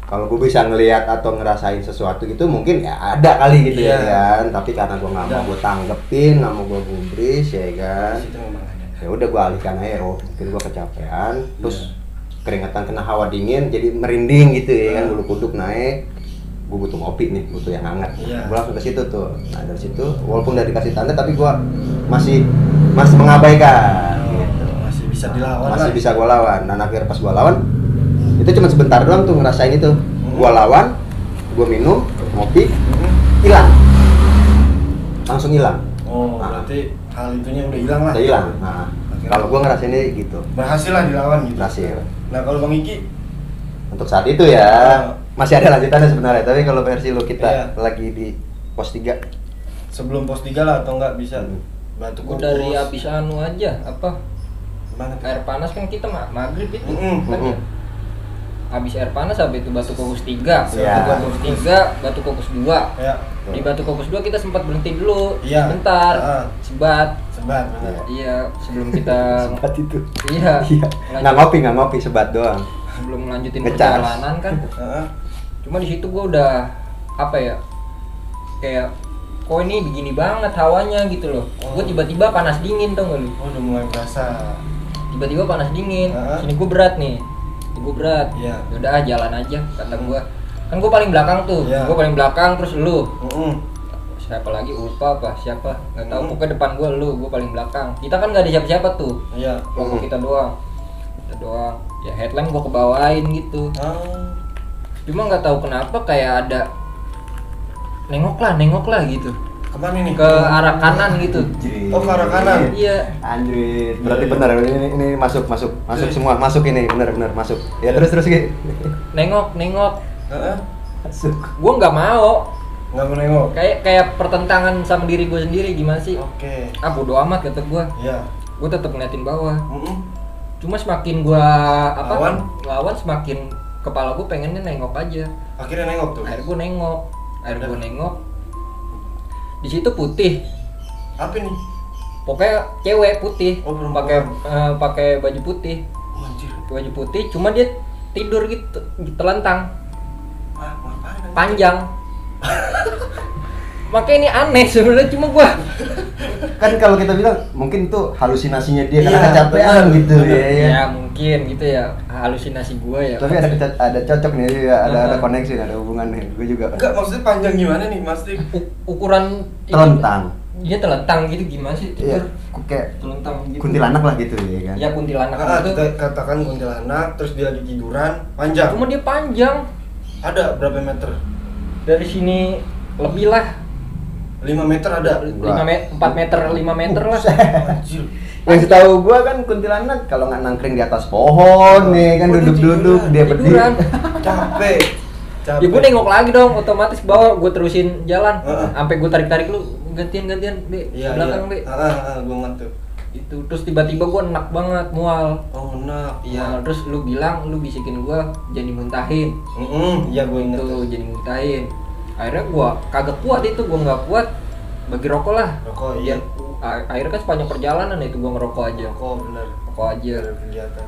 kalau gue bisa ngelihat atau ngerasain sesuatu gitu mungkin ya ada kali gitu ya kan, tapi karena gue nggak mau gue tanggepin, nggak mau gue gubris ya kan, Itu memang ada. ya udah gue alihkan aja, oh mungkin gue kecapean, terus keringetan kena hawa dingin jadi merinding gitu ya kan, bulu kuduk naik, gue butuh ngopi nih, butuh yang hangat, gue langsung ke situ tuh. Nah dari situ walaupun udah dikasih tanda tapi gue masih mengabaikan gitu. Masih bisa dilawan Masih lah. bisa gue lawan, dan akhirnya pas gue lawan itu cuma sebentar doang tuh ngerasain itu, gue lawan, gue minum, ngopi, hilang, langsung hilang. Oh, berarti hal itunya udah hilang lah. Udah hilang. Nah, kalau gue ngerasainnya gitu, Berhasil lah dilawan gitu. berhasil. Nah, kalau Bang Iki Untuk saat itu ya masih ada lanjutannya sebenarnya, tapi kalau versi lu kita lagi di pos 3 sebelum pos 3 lah atau enggak bisa batu Gua kukus. dari habis anu aja apa Gimana tuh? air panas kan kita maghrib itu Mm-mm. kan ya. Habis air panas habis itu batu kokus 3, Iya. batu kokus 3, batu kokus 2. Ya, Di batu kokus 2 kita sempat berhenti dulu Iya. sebentar, Ah. sebat. sebat benar. Iya, sebelum kita sebat itu. iya, Iya. Nggak ngopi sebat doang. sebelum melanjutin Ngecas. perjalanan kan. Heeh. Cuma di situ gua udah apa ya? Kayak kok ini begini banget hawanya gitu loh. Gua tiba-tiba panas dingin tau gak lu? Oh, udah mulai berasa. Tiba-tiba panas dingin. Heeh. Sini gua berat nih. Gua berat. Iya. Yaudah jalan aja kata gua. Kan gua paling belakang tuh. Iya. Gua paling belakang terus lu. Heeh. Siapa lagi Ulfa apa siapa nggak tahu, pokoknya depan gua paling belakang. Kita kan nggak ada siapa-siapa tuh, Iya. kelompok kita doang ya. Headlamp gua kebawain gitu, cuma nggak tahu kenapa kayak ada nengok lah gitu Kemana ini? ke arah kanan gitu. Oh, ke arah kanan. Iya, Anjir, berarti Iya. benar ini masuk semua, masuk ini benar masuk. Ya terus Ki. nengok Heeh. Masuk. gua nggak mau, Enggak mau nengok. kayak pertentangan sama diri gua sendiri. Gimana sih, Oke. bodo amat kata gua tetap ngeliatin bawah. Heeh. Cuma semakin gua Lawan? semakin kepala gua pengennya nengok aja. Akhirnya nengok tuh. Akhirnya gua nengok di situ putih. Apa nih? Pokoknya cewek putih, Oh, perempuan. pakai baju putih. Oh, anjir. Baju putih, cuma dia tidur gitu, telentang, Ngapain? panjang. Makanya ini aneh sebenarnya, cuma gua Kan kalau kita bilang mungkin itu halusinasinya dia karena Iya, kecapean benar, gitu benar. ya. ya mungkin gitu ya, halusinasi gua ya. Tapi ada cocok nih, ya, ada koneksi, ada hubungan nih. Gue juga Enggak, maksudnya panjang gimana nih, Mas Dik? Ukuran itu- telentang. Dia telentang gitu gimana sih? Iya, Tidur kayak telentang gitu. kuntilanak lah gitu ya kan. Ya kuntilanak Kita itu. katakan kuntilanak, terus dia lagi tiduran, panjang. Cuma dia panjang. Ada berapa meter? Dari sini lebih lah. 5 meter ada. 4 meter, 5 meter lah. Anjir. Yang setahu gua kan kuntilanak kalau nggak nangkring di atas pohon nih kan Oh, dia duduk-duduk tiduran. dia berdiri. Tiduran. Capek. Ya gue nengok lagi dong, otomatis ke bawah, gue terusin jalan. Heeh. Sampai gue tarik-tarik lu, gantian, Be. Iya, Belakang, iya. Be. Gue ngerti. Itu terus tiba-tiba gue enak banget, mual. Oh, enak. Nah, Iya. terus lu bilang lu bisikin gue jadi muntahin. Iya, gue inget. Itu jadi muntahin. Akhirnya gue kagak kuat itu, gue nggak kuat. Bagi rokok lah. Rokok, iya. Akhirnya kan sepanjang perjalanan itu gue ngerokok aja. Rokok bener. Rokok aja. Ada kegiatan.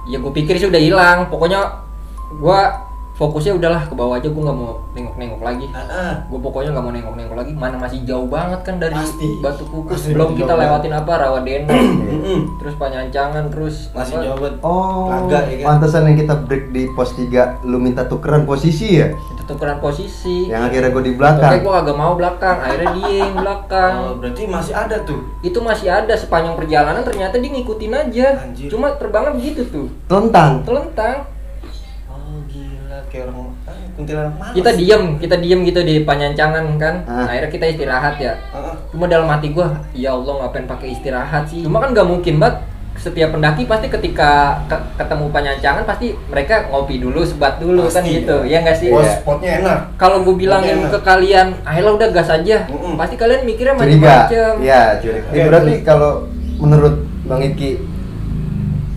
Ya gue pikir sih udah hilang. Pokoknya gue fokusnya udahlah ke bawah aja, gue nggak mau nengok-nengok lagi. Gue pokoknya nggak mau nengok-nengok lagi. Mana masih jauh banget kan dari Pasti. Batu Kukus. Pasti Belum jauh kita banget. lewatin apa Rawadena, Mm-mm. terus Panyancangan, terus Masih apa, jauh banget. Oh, Laga, ya kan? pantesan yang kita break di pos 3 lu minta tukeran posisi ya? itu tukeran posisi. Yang akhirnya gue di Pokoknya belakang. gue agak mau belakang. Akhirnya dia yang belakang. Oh, berarti masih ada tuh. Itu masih ada sepanjang perjalanan, ternyata dia ngikutin aja. Anjir. Cuma terbangnya begitu tuh, Telentang. telentang. Oh, gila, kayak orang kuntilanak malas. Kita diem gitu di Panyancangan kan. Ah. Akhirnya kita istirahat ya. Heeh. Cuma dalam hati gua, ya Allah ngapain pakai istirahat sih? Cuma kan nggak mungkin banget. Setiap pendaki pasti ketika ketemu Panyancangan pasti mereka ngopi dulu, sebat dulu kan Pasti. gitu. Ya nggak sih? Oh, Iya. spotnya enak. Kalau gue bilangin Enak. ke kalian, ayolah udah gas aja. Mm-mm. Pasti kalian mikirnya Curiga. macam-macam. Iya, curiga. Oke, Berarti terus. kalau menurut Bang Iki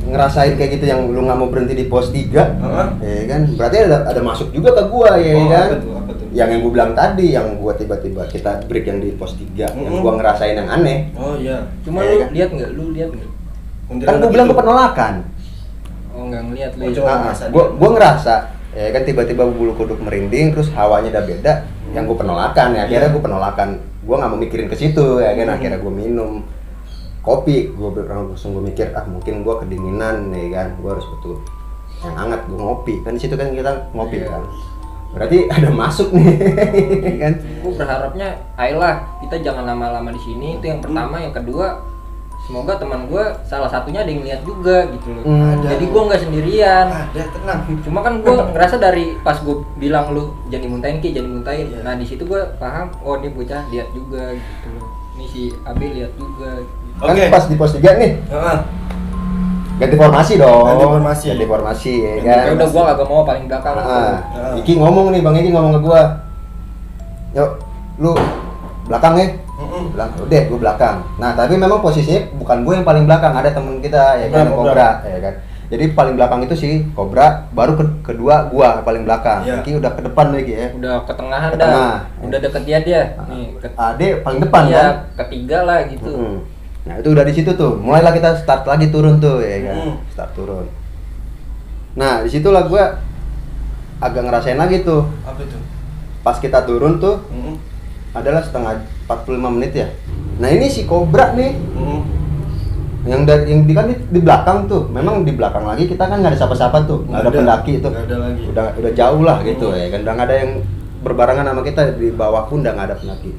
ngerasain kayak gitu yang lu nggak mau berhenti di pos 3, Heeh. ya kan? Berarti ada masuk juga ke gua ya Oh, kan? apa tuh? Apa tuh? Yang gue bilang tadi, yang gua tiba-tiba kita break yang di pos 3, yang gua ngerasain yang aneh. Oh, iya. Cuma Iya lu kan? lihat nggak? Lu lihat nggak? Kan gua bilang gua penolakan. Oh nggak ngeliat lu. Oh, ya? coba. ngerasa Gua ngerasa ya kan tiba-tiba bulu kuduk merinding terus hawanya udah beda, yang gua penolakan ya akhirnya gua penolakan. Gua nggak mau mikirin ke situ ya kan, akhirnya gua minum kopi. Gua langsung mikir mungkin gua kedinginan ya kan, gua harus butuh yang hangat. Gua ngopi kan di situ kan kita ngopi Iya. kan, berarti ada masuk nih kan. Gue berharapnya, ayolah kita jangan lama-lama di sini. Itu yang pertama. Yang kedua, semoga teman gue salah satunya ada yang lihat juga gitu loh. Hmm. Jadi gue nggak sendirian. Ada, tenang. Cuma kan gue ngerasa dari pas gue bilang lu jadi muntahin Ki, jadi muntahin. Iya. Nah di situ gue paham, oh ini bocah lihat juga gitu loh. Ini si Abe lihat juga. Gitu. Kan Oke. pas di pos 3 nih Heeh. ganti formasi dong. Ganti formasi. Ganti formasi ya Ganti kan. Ya udah gue agak mau paling belakang. Iki ngomong nih, Bang Iki ngomong ke gua. Yuk, lu belakang ya. Heeh. Bilang, udah gue belakang. Nah, tapi memang posisinya bukan gue yang paling belakang, ada temen kita ya kan, Cobra. Cobra ya kan. Jadi paling belakang itu si Cobra, baru kedua gua paling belakang. Iya. Iki udah ke depan lagi ya. Udah ketengahan Ke tengah. dah. Udah deket dia. Nih, Ade paling depan ya, kan. ketiga lah gitu. Mm-mm. Nah, itu udah di situ tuh. Mulailah kita start lagi turun tuh ya kan. Start turun. Nah, disitulah gua agak ngerasain lagi tuh. Apa itu? Pas kita turun tuh Heeh. adalah setengah 45 menit ya. Nah, ini si Cobra nih Heeh. yang kan di belakang tuh. Memang di belakang lagi kita kan nggak ada siapa-siapa tuh, nggak ada pendaki itu. Nggak ada lagi. Udah jauh lah gitu ya kan. Udah nggak ada yang berbarengan sama kita, di bawah pun udah nggak ada pendaki.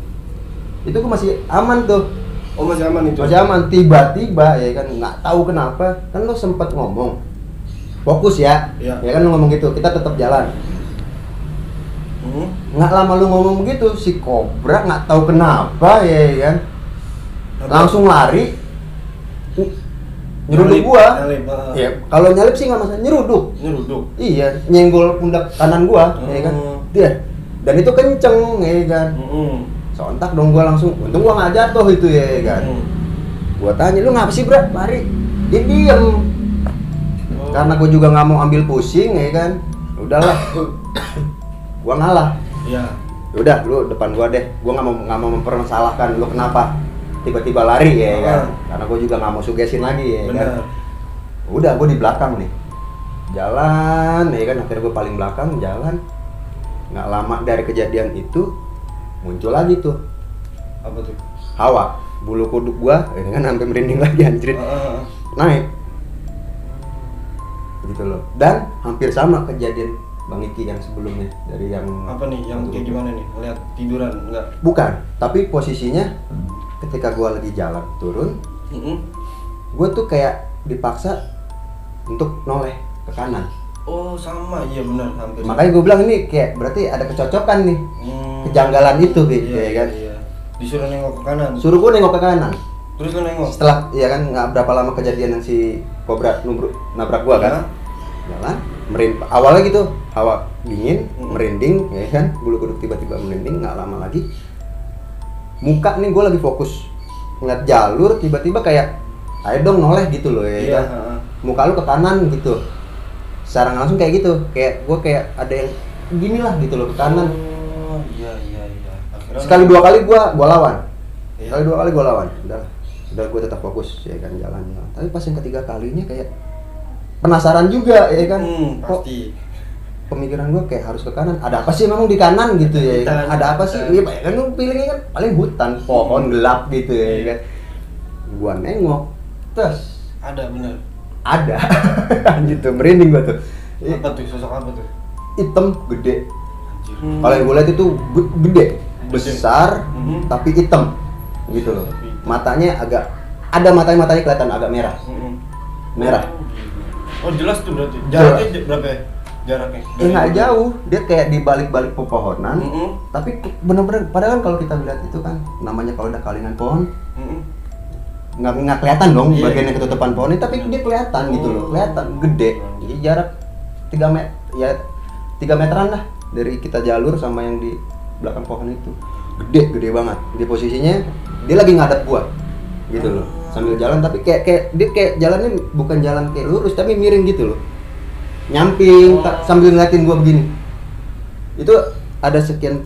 Itu gua masih aman tuh. Oh, masih aman itu. Masih aman. Tiba-tiba ya kan nggak tahu kenapa kan lo sempet ngomong fokus ya. Iya. Ya kan lo ngomong gitu, kita tetap jalan. Heeh. Nggak lama lu ngomong begitu, si Cobra nggak tahu kenapa ya kan langsung lari nyeruduk gua. Nyalip, Ya kalau nyalip sih nggak masalah, nyeruduk. nyeruduk. Iya, nyenggol pundak kanan gua ya kan. Dia dan itu kenceng ya kan. Heeh. Sontak dong gua langsung, untung gua nggak jatuh itu ya kan. Gua tanya, lu ngapa sih Bra lari? Dia diem. Karena gua juga nggak mau ambil pusing ya kan. Udahlah. Gua ngalah. Iya. Udah lu depan gua deh, gua nggak mau mempermasalahkan lu kenapa. tiba-tiba lari ya kan, karena gue juga nggak mau sugesin lagi ya kan. Udah gue di belakang nih jalan ya kan, akhirnya gue paling belakang jalan. Nggak lama dari kejadian itu muncul lagi tuh Apa tuh? hawa, bulu kuduk gua ini kan sampai merinding lagi anjrit, naik gitu loh. Dan hampir sama kejadian Bang Iki yang sebelumnya, dari yang Apa nih? Yang kayak gimana nih? Lihat tiduran enggak? bukan, tapi posisinya ketika gua lagi jalan turun, gua tuh kayak dipaksa untuk noleh ke kanan. Oh sama, iya benar hampir. Makanya gue bilang ini kayak berarti ada kecocokan nih, kejanggalan itu gitu iya, ya kan. Iya. Disuruh nengok ke kanan. Suruh gue nengok ke kanan. Terus lu nengok. Setelah ya kan nggak berapa lama kejadian yang si Cobra nabrak gua kan. Jalan, awalnya gitu, hawa dingin, merinding ya kan, bulu kuduk tiba-tiba merinding, nggak lama lagi. Muka nih gue lagi fokus ngeliat jalur, tiba-tiba kayak ayo dong noleh gitu loh ya kan. Muka lu ke kanan gitu. Secara nggak langsung kayak gitu, kayak gue kayak ada yang gini lah gitu loh ke kanan. Oh iya. Akhirnya Sekali dua kali gue lawan. Iya. Sekali dua kali gue lawan. Udah gue tetap fokus ya kan, jalan. Tapi pas yang ketiga kalinya kayak penasaran juga ya kan. Pasti. Pemikiran gue kayak harus ke kanan. Ada apa sih memang di kanan gitu ya? Hutan. Ada apa sih? Iya kan lu pilihnya kan paling hutan, pohon gelap gitu ya kan. Gua nengok, terus Ada bener. ada gitu, merinding gua tuh. Apa tuh? Sosok apa tuh? Hitam gede. Anjir. Kalau yang gue lihat itu gede, besar, tapi hitam gitu loh. Matanya agak ada matanya kelihatan agak merah. Merah. Oh jelas tuh berarti. Jaraknya berapa ya? Jaraknya? Nggak jauh, dia kayak di balik-balik pepohonan. Tapi bener-bener, padahal kan kalau kita lihat itu kan namanya kalau udah kalingan pohon, nggak kelihatan dong bagian yang ketutupan pohon ini, tapi dia kelihatan gitu loh, kelihatan gede. Jadi jarak 3 meteran lah dari kita jalur sama yang di belakang pohon itu. Gede banget. Di posisinya dia lagi ngadep gua gitu loh, sambil jalan, tapi kayak dia kayak jalannya bukan jalan kayak lurus tapi miring gitu loh, nyamping sambil ngeliatin gua begini. Itu ada sekian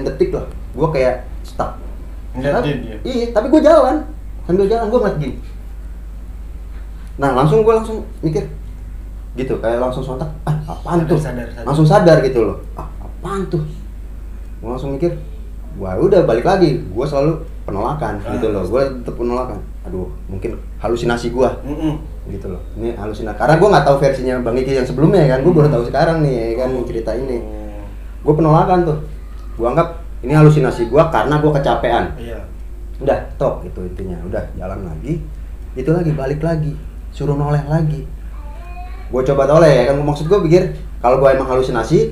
detik lah gua kayak stuck Ngeliatin dia? Iya, tapi gua jalan sambil jalan gua ngeliat gini. Nah gua langsung mikir gitu, kayak langsung sontak, apaan tuh? Sadar. Langsung sadar gitu loh, apaan tuh? Gua langsung mikir, wah udah balik lagi, gua selalu penolakan gitu loh, gua tetap penolakan. Aduh, mungkin halusinasi gua gitu loh, ini halusinasi, karena gua nggak tahu versinya Bang Iki yang sebelumnya kan, gua baru tahu sekarang nih kan cerita ini. Gua penolakan tuh, gua anggap ini halusinasi gua karena gua kecapean. Iya. Udah top itu intinya, udah jalan lagi, itu lagi balik lagi, suruh noleh lagi. Gue coba toleh ya kan, maksud gue pikir kalau gue emang halusinasi,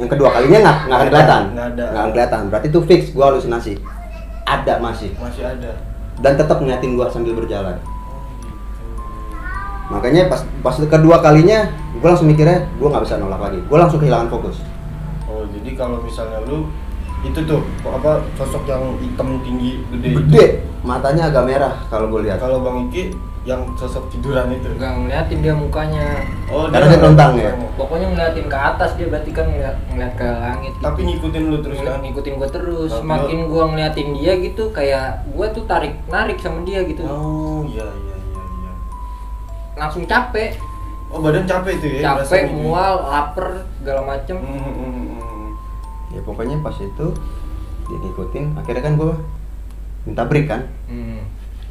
yang kedua kalinya nggak akan kelihatan, nggak akan kelihatan. Berarti itu fix gue halusinasi. Ada masih ada. Dan tetap ngeliatin gue sambil berjalan. Makanya pas kedua kalinya gue langsung mikirnya gue nggak bisa nolak lagi, gue langsung kehilangan fokus. Oh jadi kalau misalnya lu itu tuh apa sosok yang hitam tinggi gede Gede, matanya agak merah kalau gue lihat. Kalau Bang Iki yang sosok tiduran itu Nggak ngeliatin dia mukanya. oh Karena dia lontang ya? Pokoknya ngeliatin ke atas, dia berarti kan ngeliat ke langit gitu. Tapi ngikutin lu terus kan? Ngikutin gua terus. Tapi Semakin gua ngeliatin dia gitu, kayak gua tuh narik sama dia gitu. Oh iya. Langsung capek. Oh badan capek tuh ya? Capek, rasanya? mual, lapar, segala macem. Ya pokoknya pas itu dia ngikutin, akhirnya kan gue minta break kan,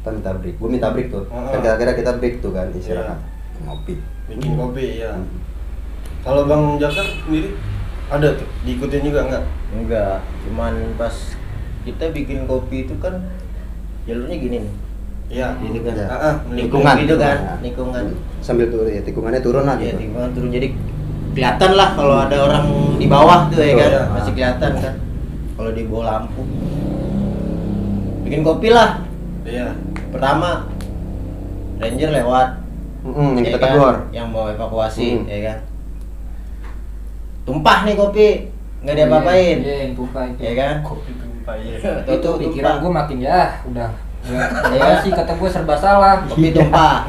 kita minta break, gue minta break tuh, kan kira-kira kita break tuh kan, istirahat, ngopi, bikin kopi ya. Kalau Bang Jakar sendiri ada tuh diikutin juga nggak? Enggak, cuman pas kita bikin kopi itu kan jalurnya gini nih. Iya. Gitu kan. Ya. Lingkungan gitu kan, Ya. lingkungan. Sambil turun ya, tikungannya turun lah Iya, gitu. lingkungan turun, jadi kelihatan lah kalau ada orang di bawah tuh ya Betul, kan, ya. masih kelihatan kan. Kalau di bawah lampu. Bikin kopi lah. Iya. Pertama Ranger lewat. Yang ya kita kan? tegur. Yang mau evakuasi, ya kan. Tumpah nih kopi, nggak diapa-apain. Iya, yang tumpah itu. Ya kan? Kopi tumpah ya. Itu pikiran gua makin udah. Ya sih kata gua serba salah. Kopi tumpah.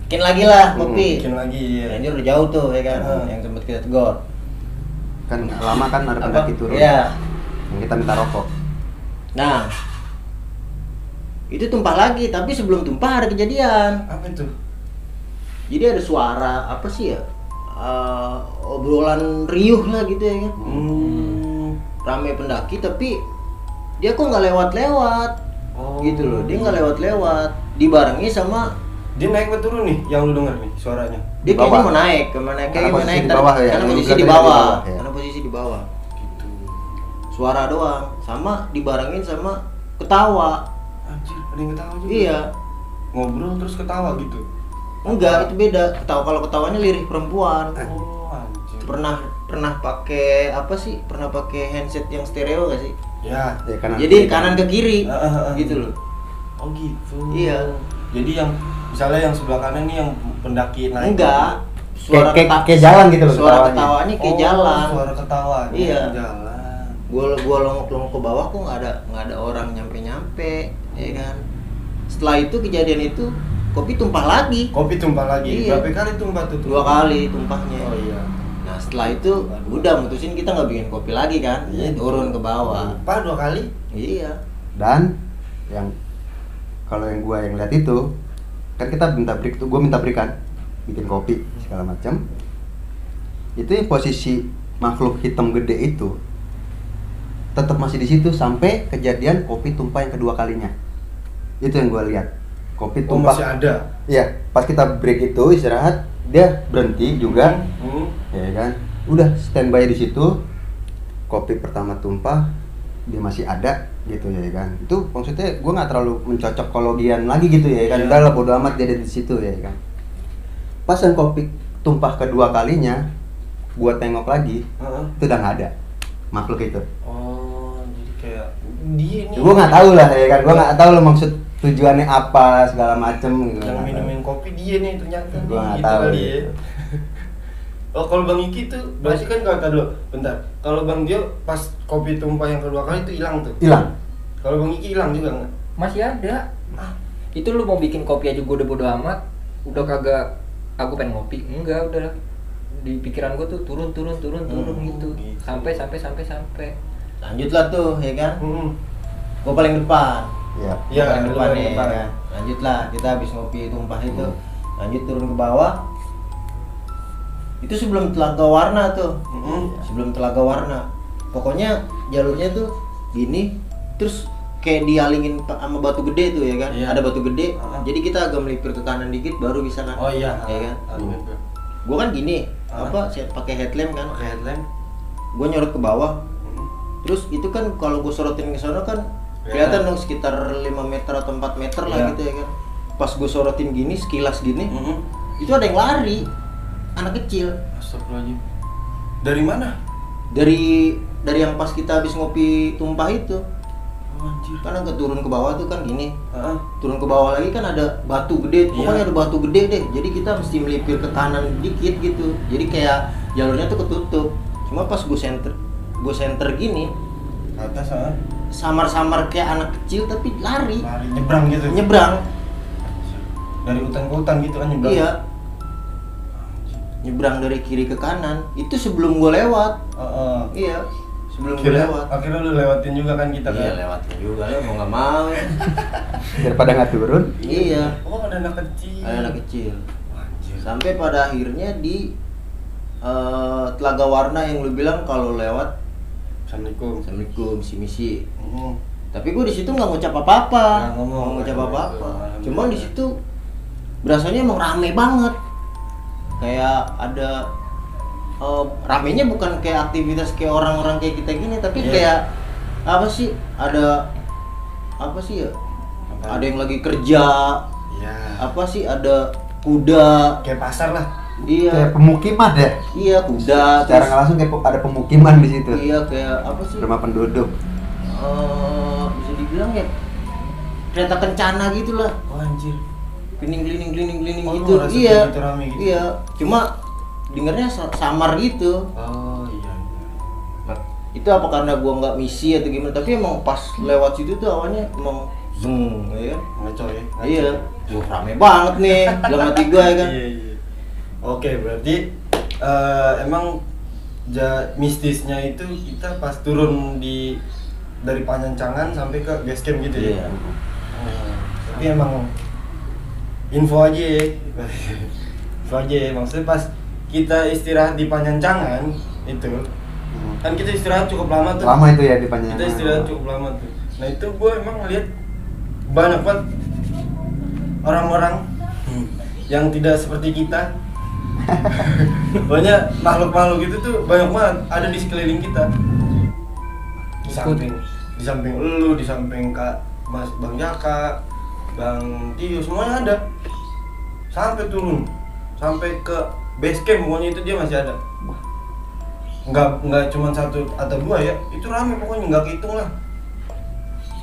Bikin lagi lah kopi. Bikin lagi ya. Ranger udah jauh tuh ya kan, yang sempat kita tegur. Kan lama kan ada pendaki turun, Iya. yang kita minta rokok. Nah, Itu tumpah lagi, tapi sebelum tumpah ada kejadian. Apa itu? Jadi ada suara apa sih ya? Obrolan riuh lah gitu ya kan. Rame pendaki tapi dia kok nggak lewat-lewat. Gitu loh, dia nggak lewat-lewat. Dibarengi sama dia naik atau turun nih yang lu denger nih suaranya? dia kayaknya mau naik, kayaknya mau naik di bawah ya. karena Lu posisi bilang di tadi bawah, ya. karena posisi di bawah. Gitu. Suara doang, sama dibarengin sama ketawa. Anjir, ada yang ketawa juga. Iya. Ngobrol terus ketawa gitu. Enggak, itu beda. Kalau ketawanya lirih perempuan. Oh, anjir. Pernah pakai apa sih? Pernah pakai handset yang stereo gak sih? Ya. Jadi kanan ke kiri gitu loh. Oh gitu. Iya. Jadi yang misalnya yang sebelah kanan nih yang pendaki naik. Enggak. Kayak jalan gitu loh Suara ketawanya. ketawanya kayak jalan. Suara ketawa. Iya. Jalan. Gua longok ke bawah kok nggak ada orang nyampe ya kan. Setelah itu kejadian itu kopi tumpah lagi. Kopi tumpah lagi. Iya. Berapa kali tumpah tuh? 2 kali tumpahnya. Oh iya. Nah setelah itu udah mutusin kita nggak bikin kopi lagi kan. Iya. Turun ke bawah. Tumpah 2 kali? Iya. Dan yang kalau yang gua yang lihat itu kan kita minta break tuh, gua minta break kan bikin kopi segala macam. Itu yang posisi makhluk hitam gede itu tetap masih di situ sampai kejadian kopi tumpah yang kedua kalinya. Itu yang gua lihat. Kopi Oh, tumpah. masih ada. Iya, pas kita break itu istirahat, dia berhenti juga. Ya kan? Udah standby di situ. Kopi pertama tumpah, dia masih ada gitu ya kan. Itu maksudnya gue nggak terlalu mencocokologian lagi gitu ya kan. Iya. Udah lah bodo amat dia ada di situ ya kan. Pas yang kopi tumpah kedua kalinya, gue tengok lagi, itu udah nggak ada makhluk itu. Oh, jadi kayak dia nih. Gue nggak tahu lah ya kan. Gue nggak tahu lah maksud tujuannya apa segala macem gitu. Yang minumin kopi dia nih ternyata. Gua nggak gitu tahu kali gitu. ya. Oh, kalau Bang Iki tuh berarti kan kalau tadi bentar. Kalau Bang Dio pas kopi tumpah yang kedua kali itu hilang tuh. Hilang. Kalau Bang Iki hilang juga enggak? Masih ada. Itu lu mau bikin kopi aja gue udah bodo amat. Udah kagak aku pengen ngopi. Enggak, udah di pikiran gue tuh turun gitu. Gitu. Sampai. Lanjutlah tuh ya kan. Gua paling depan. Iya. Iya, Paling lu depan paling ya depan. kan. Lanjutlah kita habis ngopi tumpah itu. Lanjut turun ke bawah. Itu sebelum Telaga Warna tuh. Sebelum Telaga Warna. Pokoknya jalurnya tuh gini, terus kayak dialingin sama batu gede tuh ya kan. Iya. Ada batu gede. Jadi kita agak melipir ke kanan dikit baru bisa kan. Oh iya. Ya kan. Gitu. Gua kan gini, saya pakai headlamp kan. Pakai headlamp. Gua nyorot ke bawah. Terus itu kan kalau gue sorotin ke sana kan kelihatan dong sekitar 5 meter atau 4 meter lah gitu ya kan. Pas gue sorotin gini, sekilas gini, itu ada yang lari, anak kecil. Astagfirullahaladzim. Dari mana? Dari yang pas kita habis ngopi tumpah itu. Oh, anjir. Kan agak turun ke bawah tuh kan gini. Turun ke bawah lagi kan ada batu gede. Pokoknya ada batu gede deh. Jadi kita mesti melipir ke kanan dikit gitu. Jadi kayak jalurnya tuh ketutup. Cuma pas gue center gini, Ke atas samar-samar kayak anak kecil tapi lari nyebrang gitu. nyebrang. Dari hutan ke hutan gitu kan nyebrang. Iya, nyebrang dari kiri ke kanan. Itu sebelum gue lewat. Iya, sebelum gue lewat. Akhirnya lu lewatin juga kan kita kan. Iya, lewatin juga ya, mau nggak mau ya. Daripada nggak turun. Iya, Oh, ada anak kecil. ada anak kecil. Anjir. Sampai pada akhirnya di Telaga Warna yang lu bilang kalau lewat Assalamualaikum. misi. Tapi gue di situ nggak ngucap apa-apa, nggak ngucap apa-apa. Cuma di situ berasanya emang rame banget. Kayak ada ramenya bukan kayak aktivitas kayak orang-orang kayak kita gini, tapi kayak apa sih? Ada apa sih ya? Ada yang lagi kerja. Iya. Apa sih? Ada kuda. Kayak pasar lah. Kayak Iya. pemukiman ya. Iya, kuda. Secara nggak langsung kayak ada pemukiman di situ. Iya, kayak apa sih? Rumah penduduk. Bisa dibilang ya kereta kencana gitulah. Oh, anjir. Cleaning Oh, gitu. lu ngerasa Iya. kayak gitu rame gitu? Iya. Cuma dengarnya samar gitu. Oh, iya. Itu apa karena gua nggak misi atau gimana? Tapi emang pas lewat situ tuh awalnya emang zeng, ya kan? Ngaco ya. Ngaco. Iya. Wah, rame banget nih. Dalam hati gua ya kan. Iya. Oke, berarti emang mistisnya itu kita pas turun dari Panjancangan sampai ke base camp gitu ya. Iya. Oh. Tapi emang info aja ya. Info aja ya, maksudnya pas kita istirahat di Panjancangan itu kan kita istirahat cukup lama tuh. Lama itu ya di Panjangangan. Kita istirahat cukup lama tuh. Nah itu gue emang ngeliat banyak banget orang-orang yang tidak seperti kita. Banyak makhluk-makhluk itu tuh banyak banget ada di sekeliling kita. Di samping lu, di samping Kak Mas Bang Jaka, Bang Tio, semuanya ada. Sampai turun, sampai ke base camp pokoknya itu dia masih ada. Enggak cuma satu atau dua ya, itu rame pokoknya, nggak kehitung lah.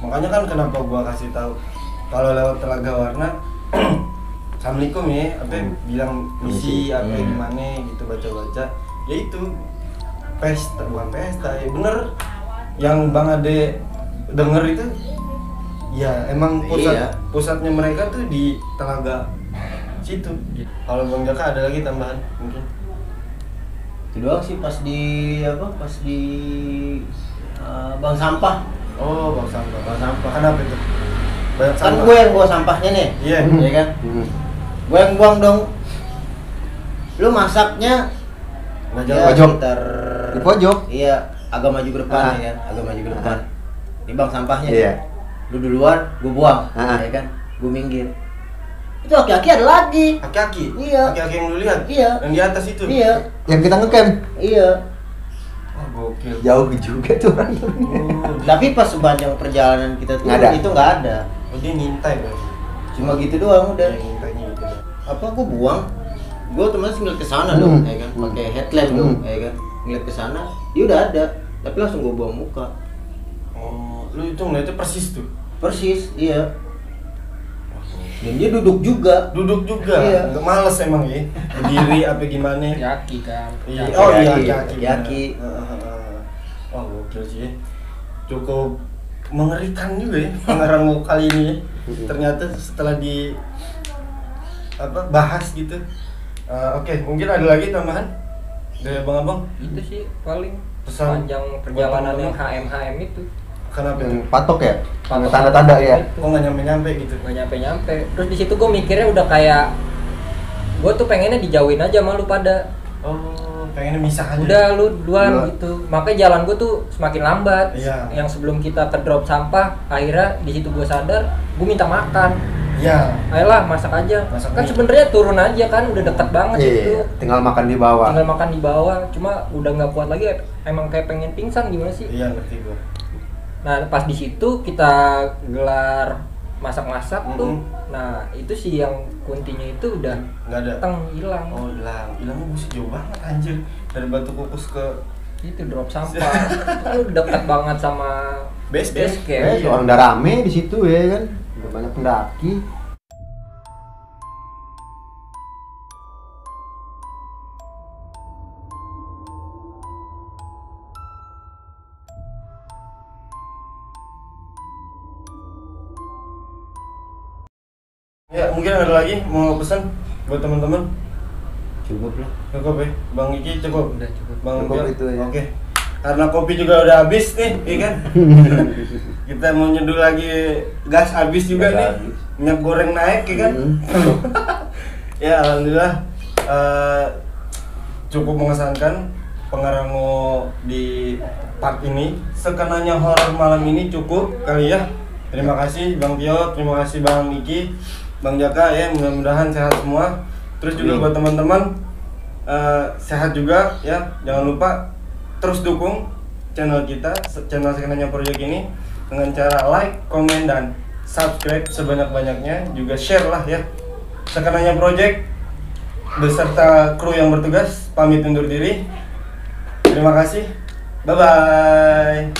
Makanya kan kenapa gua kasih tahu kalau lewat Telaga Warna Assalamualaikum ya, bilang misi apa gimana gitu, baca-baca. Ya itu pesta, bukan pesta ya, bener yang Bang Ade denger itu. Ya emang pusatnya mereka tuh di Telaga situ. Kalau Bang Jaka ada lagi tambahan mungkin? Itu doang sih pas di Bank Sampah. Oh, Bang Sampah. Kenapa itu? Banyak Kan sampah. gue yang bawa sampahnya nih. Iya. Iya kan? Gue yang buang dong. Lu masaknya Nggak ya, jauh. Pojok. sekitar Di pojok. Iya, agak maju ke depan ya kan? Agak maju ke depan. Ini Bang sampahnya. Iya. Lu duluan, gue buang. Ya kan? Gue minggir. Itu aki-aki ada lagi. Aki-aki? Iya. Aki-aki yang lu lihat? Iya. Yang di atas itu? Iya. Yang kita ngecamp. Iya. Oh, gokil. Jauh juga tuh orang. Oh, Tapi pas sepanjang perjalanan kita tuh Nggak ada. itu nggak ada. oh, dia ngintai berarti. Cuma gitu doang udah. Dia ngintainya gitu. Apa gue buang? Gue otomatis ngeliat ke sana dong, ya kan? Pakai headlamp dong, ya kan? Ngeliat ke sana, dia udah ada. Tapi langsung gue buang muka. Oh, lu itu ngeliatnya persis tuh? Persis, iya. Dan dia duduk juga. Duduk juga? Iya. Nggak males emang ya? Berdiri apa gimana? Yaki kan. Iya. Yaki. Oh iya, Yaki. Yaki. Wah, gokil sih. Cukup mengerikan juga ya pengarang kali ini ya. Ternyata setelah di bahas gitu. Oke, mungkin ada lagi tambahan dari abang-abang? Itu sih paling Pesan panjang buat perjalanan yang teman-teman. HM itu. Kenapa itu? Yang patok ya? Patok. Tanda-tanda ya. Kok nggak nyampe-nyampe gitu? Nggak nyampe-nyampe. Terus di situ gue mikirnya udah kayak gue tuh pengennya dijauhin aja sama lu pada. Oh, pengennya misah aja. Udah lu duluan Dua. gitu. Makanya jalan gue tuh semakin lambat. Iya. Yang sebelum kita ke drop sampah, akhirnya di situ gue sadar, gue minta makan. Iya. Ayolah masak aja. Masak Kan mie. sebenarnya turun aja kan, udah dekat banget itu. Iya, tinggal makan di bawah. Tinggal makan di bawah. Cuma udah nggak kuat lagi. Emang kayak pengen pingsan gimana sih? Iya, ngerti gua. Nah pas di situ kita gelar masak-masak tuh. Nah itu sih yang kuntinya itu udah Nggak ada. hilang. Oh, hilangnya buset jauh banget anjir. Dari Batu Kukus ke Itu drop sampah. Lu dekat banget sama base camp. camp. Iya. Orang udah rame di situ ya kan. Udah banyak pendaki. Ya, mungkin ada lagi mau pesan buat teman-teman? Cukup lah. Cukup ya, Bang Iki cukup. Udah cukup. Bang Cukup Bill? itu ya. Oke. Karena kopi juga udah habis nih, iya kan? Kita mau nyeduh lagi gas habis juga Gas nih. habis. Minyak goreng naik, ya kan? Ya, alhamdulillah cukup mengesankan Pengarango di part ini. Sekenanya horor malam ini cukup kali ya. Terima kasih Bang Tio, terima kasih Bang Iki, Bang Jaka ya, mudah-mudahan sehat semua. Terus juga buat teman-teman sehat juga ya. Jangan lupa terus dukung channel kita, channel Sekenanya Project ini dengan cara like, komen, dan subscribe sebanyak-banyaknya. Juga share lah ya. Sekenanya Project beserta kru yang bertugas pamit undur diri. Terima kasih. Bye bye.